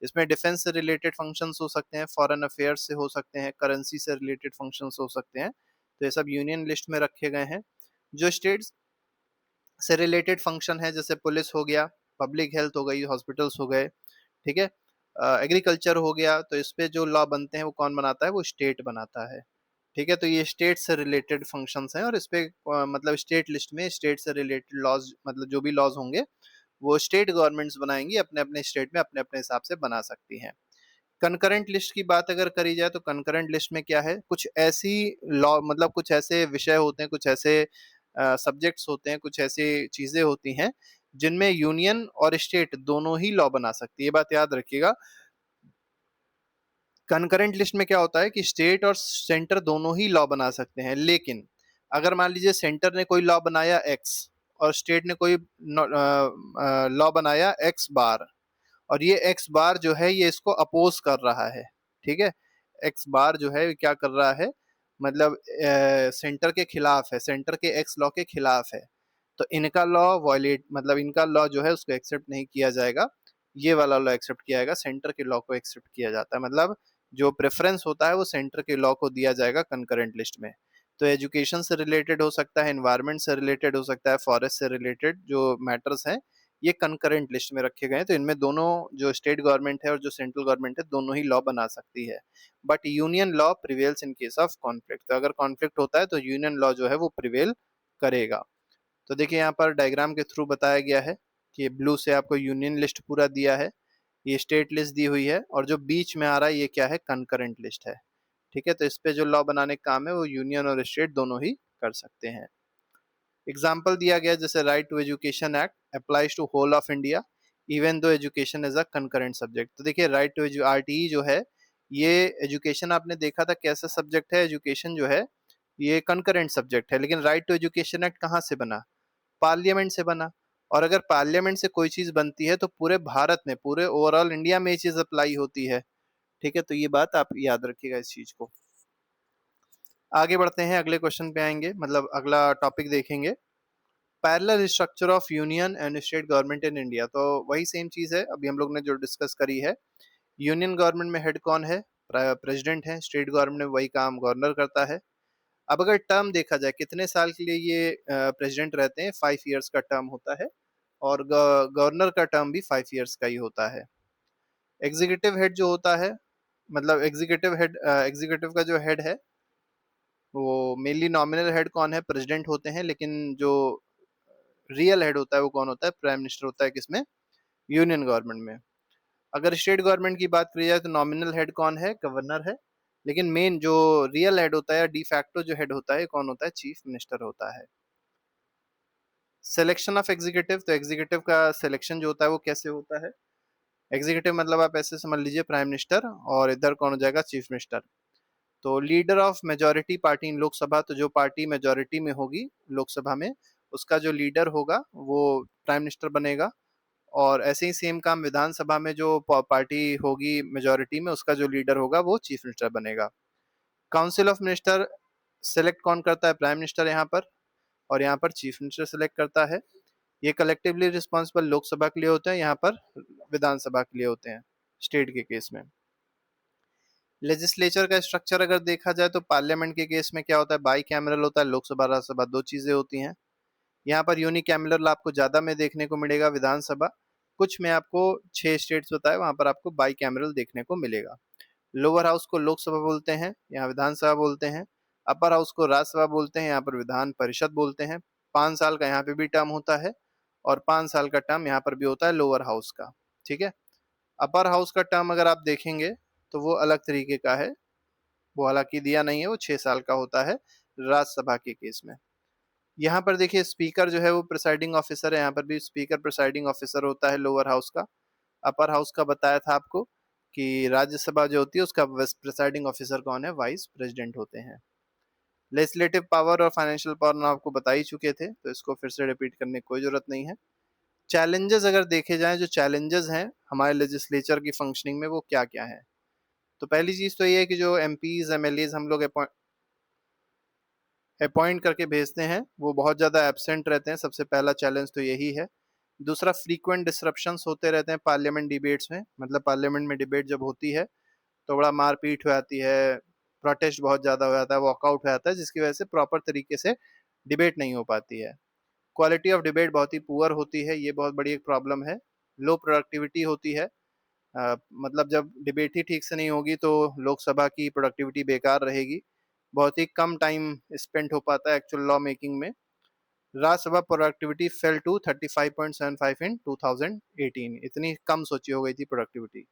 इसमें डिफेंस से रिलेटेड फंक्शंस हो सकते हैं, फॉरेन अफेयर्स से हो सकते हैं, करेंसी से रिलेटेड फंक्शंस हो सकते हैं। तो ये सब यूनियन लिस्ट में रखे गए हैं। जो स्टेट्स से रिलेटेड फंक्शन है, जैसे पुलिस हो गया, पब्लिक हेल्थ हो गई, हॉस्पिटल्स हो गए। ठीक है, एग्रीकल्चर हो गया, तो इस पे जो लॉ बनते हैं वो कौन बनाता है? वो स्टेट बनाता है। ठीक है, तो ये स्टेट से रिलेटेड फंक्शंस हैं, और इस पे मतलब स्टेट लिस्ट में स्टेट से रिलेटेड लॉज, मतलब जो भी लॉज होंगे वो स्टेट गवर्नमेंट्स बनाएंगी, अपने अपने स्टेट में अपने अपने हिसाब से बना सकती हैं। कंकरेंट लिस्ट की बात अगर करी जाए तो कंकरेंट लिस्ट में क्या है? कुछ ऐसी लॉ, मतलब कुछ ऐसे विषय होते हैं, कुछ ऐसे सब्जेक्ट्स होते हैं, कुछ ऐसी चीजें होती हैं जिनमें यूनियन और स्टेट दोनों ही लॉ बना सकती है। ये बात याद रखिएगा। कंकरेंट लिस्ट में क्या होता है कि स्टेट और सेंटर दोनों ही लॉ बना सकते हैं, लेकिन अगर मान लीजिए सेंटर ने कोई लॉ बनाया एक्स और स्टेट ने कोई लॉ बनाया एक्स बार, और ये एक्स बार जो है ये इसको अपोज कर रहा है। ठीक है, एक्स बार जो है क्या कर रहा है? मतलब सेंटर के खिलाफ है, सेंटर के एक्स लॉ के खिलाफ है। तो इनका लॉ वॉयलेट, मतलब इनका लॉ जो है उसको एक्सेप्ट नहीं किया जाएगा। ये वाला लॉ एक्सेप्ट किया जाएगा, सेंटर के लॉ को एक्सेप्ट किया जाता है। मतलब जो प्रेफरेंस होता है वो सेंटर के लॉ को दिया जाएगा कंकरेंट लिस्ट में। तो एजुकेशन से रिलेटेड हो सकता है, एनवायरनमेंट से रिलेटेड हो सकता है, फॉरेस्ट से रिलेटेड जो मैटर्स हैं ये कंकरेंट लिस्ट में रखे गए हैं। तो इनमें दोनों, जो स्टेट गवर्नमेंट है और जो सेंट्रल गवर्नमेंट है, दोनों ही लॉ बना सकती है। But union law prevails in case of conflict. तो अगर कॉन्फ्लिक्ट होता है तो यूनियन लॉ जो है वो प्रिवेल करेगा। तो देखिए यहाँ पर डायग्राम के थ्रू बताया गया है कि ब्लू से आपको यूनियन लिस्ट पूरा दिया है, ये स्टेट लिस्ट दी हुई है, और जो बीच में आ रहा है ये क्या है, कंकरेंट लिस्ट है। ठीक है, तो इस पे जो लॉ बनाने का काम है वो यूनियन और स्टेट दोनों ही कर सकते हैं। एग्जाम्पल दिया गया जैसे right to education act applies to whole of India even though education is a concurrent subject. तो देखिए राइट टू आरटीई जो है, ये एजुकेशन आपने देखा था कैसा सब्जेक्ट है, एजुकेशन जो है ये कंकरेंट सब्जेक्ट है, लेकिन राइट टू एजुकेशन एक्ट कहाँ से बना, पार्लियामेंट से बना। और अगर पार्लियामेंट से कोई चीज बनती है तो पूरे भारत में, पूरे ओवरऑल इंडिया में ये चीज अप्लाई होती है। ठीक है, तो ये बात आप याद रखिएगा इस चीज को। आगे बढ़ते हैं, अगले क्वेश्चन पे आएंगे, मतलब अगला टॉपिक देखेंगे, parallel structure of union and state government in India. तो वही सेम चीज है अभी हम लोग ने जो डिस्कस करी है। यूनियन गवर्नमेंट में हेड कौन है, प्रेसिडेंट है। स्टेट गवर्नमेंट में वही काम गवर्नर करता है। अब अगर टर्म देखा जाए कितने साल के लिए ये प्रेसिडेंट रहते हैं, 5 ईयर्स का टर्म होता है, और गवर्नर का टर्म भी 5 ईयर्स का ही होता है। एग्जीक्यूटिव हेड जो होता है, मतलब एग्जीक्यूटिव का जो हेड है वो मेनली नॉमिनल हेड कौन है, प्रेसिडेंट होते हैं, लेकिन जो रियल हेड होता है वो कौन होता है, प्राइम मिनिस्टर होता है। किसमें, यूनियन गवर्नमेंट में। अगर स्टेट गवर्नमेंट की बात करी जाए तो नॉमिनल हेड कौन है, गवर्नर है, लेकिन मेन जो रियल हेड होता है, डी फैक्टो जो हेड होता है, कौन होता है, चीफ मिनिस्टर होता है। सिलेक्शन ऑफ एग्जीक्यूटिव, तो एग्जीक्यूटिव का सिलेक्शन जो होता है वो कैसे होता है, एग्जीक्यूटिव मतलब आप ऐसे समझ लीजिए प्राइम मिनिस्टर, और इधर कौन हो जाएगा, चीफ मिनिस्टर। तो लीडर ऑफ मेजोरिटी पार्टी इन लोकसभा, तो जो पार्टी मेजोरिटी में होगी लोकसभा में, उसका जो लीडर होगा वो प्राइम मिनिस्टर बनेगा। और ऐसे ही सेम काम विधानसभा में, जो पार्टी होगी मेजोरिटी में, उसका जो लीडर होगा वो चीफ मिनिस्टर बनेगा। काउंसिल ऑफ मिनिस्टर सेलेक्ट कौन करता है, प्राइम मिनिस्टर यहाँ पर, और यहाँ पर चीफ मिनिस्टर सेलेक्ट करता है। ये कलेक्टिवली रिस्पॉन्सिबल लोकसभा के लिए होते हैं, यहाँ पर विधानसभा के लिए होते हैं स्टेट के केस में। लेजिस्लेचर का स्ट्रक्चर अगर देखा जाए तो पार्लियामेंट के केस में क्या होता है, बाई कैमरल होता है, लोकसभा राज्यसभा दो चीजें होती हैं। यहाँ पर यूनिकैमरल आपको ज्यादा में देखने को मिलेगा, विधानसभा। कुछ में आपको 6 स्टेट्स बताए वहां पर आपको बाई कैमरल देखने को मिलेगा। लोअर हाउस को लोकसभा बोलते हैं, यहाँ विधानसभा बोलते हैं। अपर हाउस को राज्यसभा बोलते हैं, यहाँ पर विधान परिषद बोलते हैं। 5 साल का यहाँ पे भी टर्म होता है, और 5 साल का टर्म यहाँ पर भी होता है लोअर हाउस का। ठीक है, अपर हाउस का टर्म अगर आप देखेंगे तो वो अलग तरीके का है, वो हालांकि दिया नहीं है, वो 6 साल का होता है राज्यसभा के केस में। यहाँ पर देखिए स्पीकर जो है वो प्रिसाइडिंग ऑफिसर है, यहाँ पर भी स्पीकर प्रिसाइडिंग ऑफिसर होता है लोअर हाउस का। अपर हाउस का बताया था आपको कि राज्यसभा जो होती है उसका प्रिसाइडिंग ऑफिसर कौन है, वाइस प्रेसिडेंट होते हैं। लेजिस्लेटिव पावर और फाइनेंशियल पावर में आपको बता ही चुके थे, तो इसको फिर से रिपीट करने की कोई जरूरत नहीं है। चैलेंजेस अगर देखे जाएं, जो चैलेंजेस हैं हमारे लेजिस्लेचर की फंक्शनिंग में वो क्या क्या है। तो पहली चीज तो ये है कि जो एमपीज एमएलएज हम लोग अपॉइंट करके भेजते हैं वो बहुत ज़्यादा एब्सेंट रहते हैं, सबसे पहला चैलेंज तो यही है। दूसरा, फ्रीक्वेंट डिसरप्शंस होते रहते हैं पार्लियामेंट डिबेट्स में, मतलब पार्लियामेंट में डिबेट जब होती है तो बड़ा मारपीट हो जाती है, प्रोटेस्ट बहुत ज़्यादा हो जाता है, वॉकआउट हो जाता है, जिसकी वजह से प्रॉपर तरीके से डिबेट नहीं हो पाती है। क्वालिटी ऑफ डिबेट बहुत ही पुअर होती है, ये बहुत बड़ी एक प्रॉब्लम है। लो प्रोडक्टिविटी होती है, मतलब जब डिबेट ही ठीक से नहीं होगी तो लोकसभा की प्रोडक्टिविटी बेकार रहेगी, बहुत ही कम टाइम स्पेंड हो पाता है एक्चुअल लॉ मेकिंग में। राज्यसभा प्रोडक्टिविटी फेल टू 35.75 इन 2018, इतनी कम सोची हो गई थी productivity.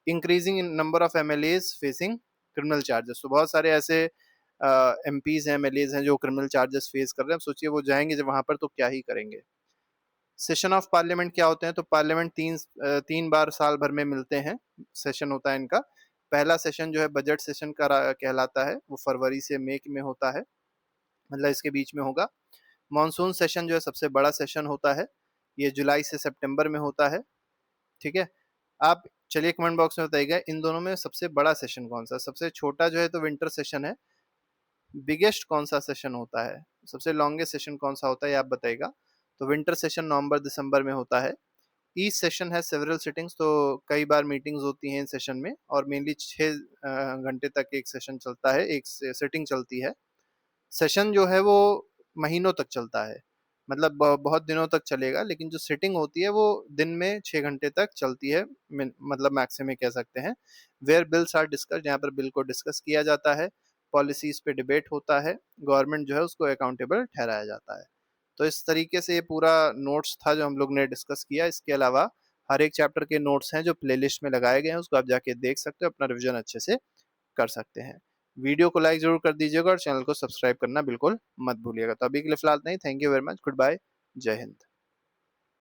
Increasing in number of MLAs facing criminal charges, तो बहुत सारे ऐसे एमपीज हैं, एमएलएज हैं जो क्रिमिनल चार्जेस फेस कर रहे हैं। सोचिए वो जाएंगे जब वहां पर तो क्या ही करेंगे। सेशन ऑफ पार्लियामेंट क्या होते हैं, तो पार्लियामेंट तीन बार साल भर में मिलते हैं, सेशन होता है इनका। पहला सेशन जो है बजट सेशन का कहलाता है, वो फरवरी से मई में होता है, मतलब इसके बीच में होगा। मानसून सेशन जो है सबसे बड़ा सेशन होता है, ये जुलाई से सितंबर में होता है। ठीक है, आप चलिए कमेंट बॉक्स में बताइएगा इन दोनों में सबसे बड़ा सेशन कौन सा, सबसे छोटा जो है तो विंटर सेशन है, बिगेस्ट कौन सा सेशन होता है, सबसे लॉन्गेस्ट सेशन कौन सा होता है ये आप बताइएगा। तो विंटर सेशन नवंबर दिसंबर में होता है, each session has several sittings, तो कई बार मीटिंग्स होती हैं इन सेशन में और मेनली 6 घंटे तक एक सेशन चलता है, एक सिटिंग चलती है। सेशन जो है वो महीनों तक चलता है, मतलब बहुत दिनों तक चलेगा, लेकिन जो सिटिंग होती है वो दिन में 6 घंटे तक चलती है, मतलब मैक्सिमम कह सकते हैं। वेयर बिल्स आर डिस्कस, यहाँ पर बिल को डिस्कस किया जाता है, पॉलिसीज पे डिबेट होता है, गवर्नमेंट जो है उसको अकाउंटेबल ठहराया जाता है। तो इस तरीके से ये पूरा नोट्स था जो हम लोग ने डिस्कस किया। इसके अलावा हर एक चैप्टर के नोट्स हैं जो प्लेलिस्ट में लगाए गए हैं, उसको आप जाके देख सकते हो, अपना रिविजन अच्छे से कर सकते हैं। वीडियो को लाइक जरूर कर दीजिएगा और चैनल को सब्सक्राइब करना बिल्कुल मत भूलिएगा। तो अभी के लिए फिलहाल नहीं, thank you very much, goodbye, जय हिंद।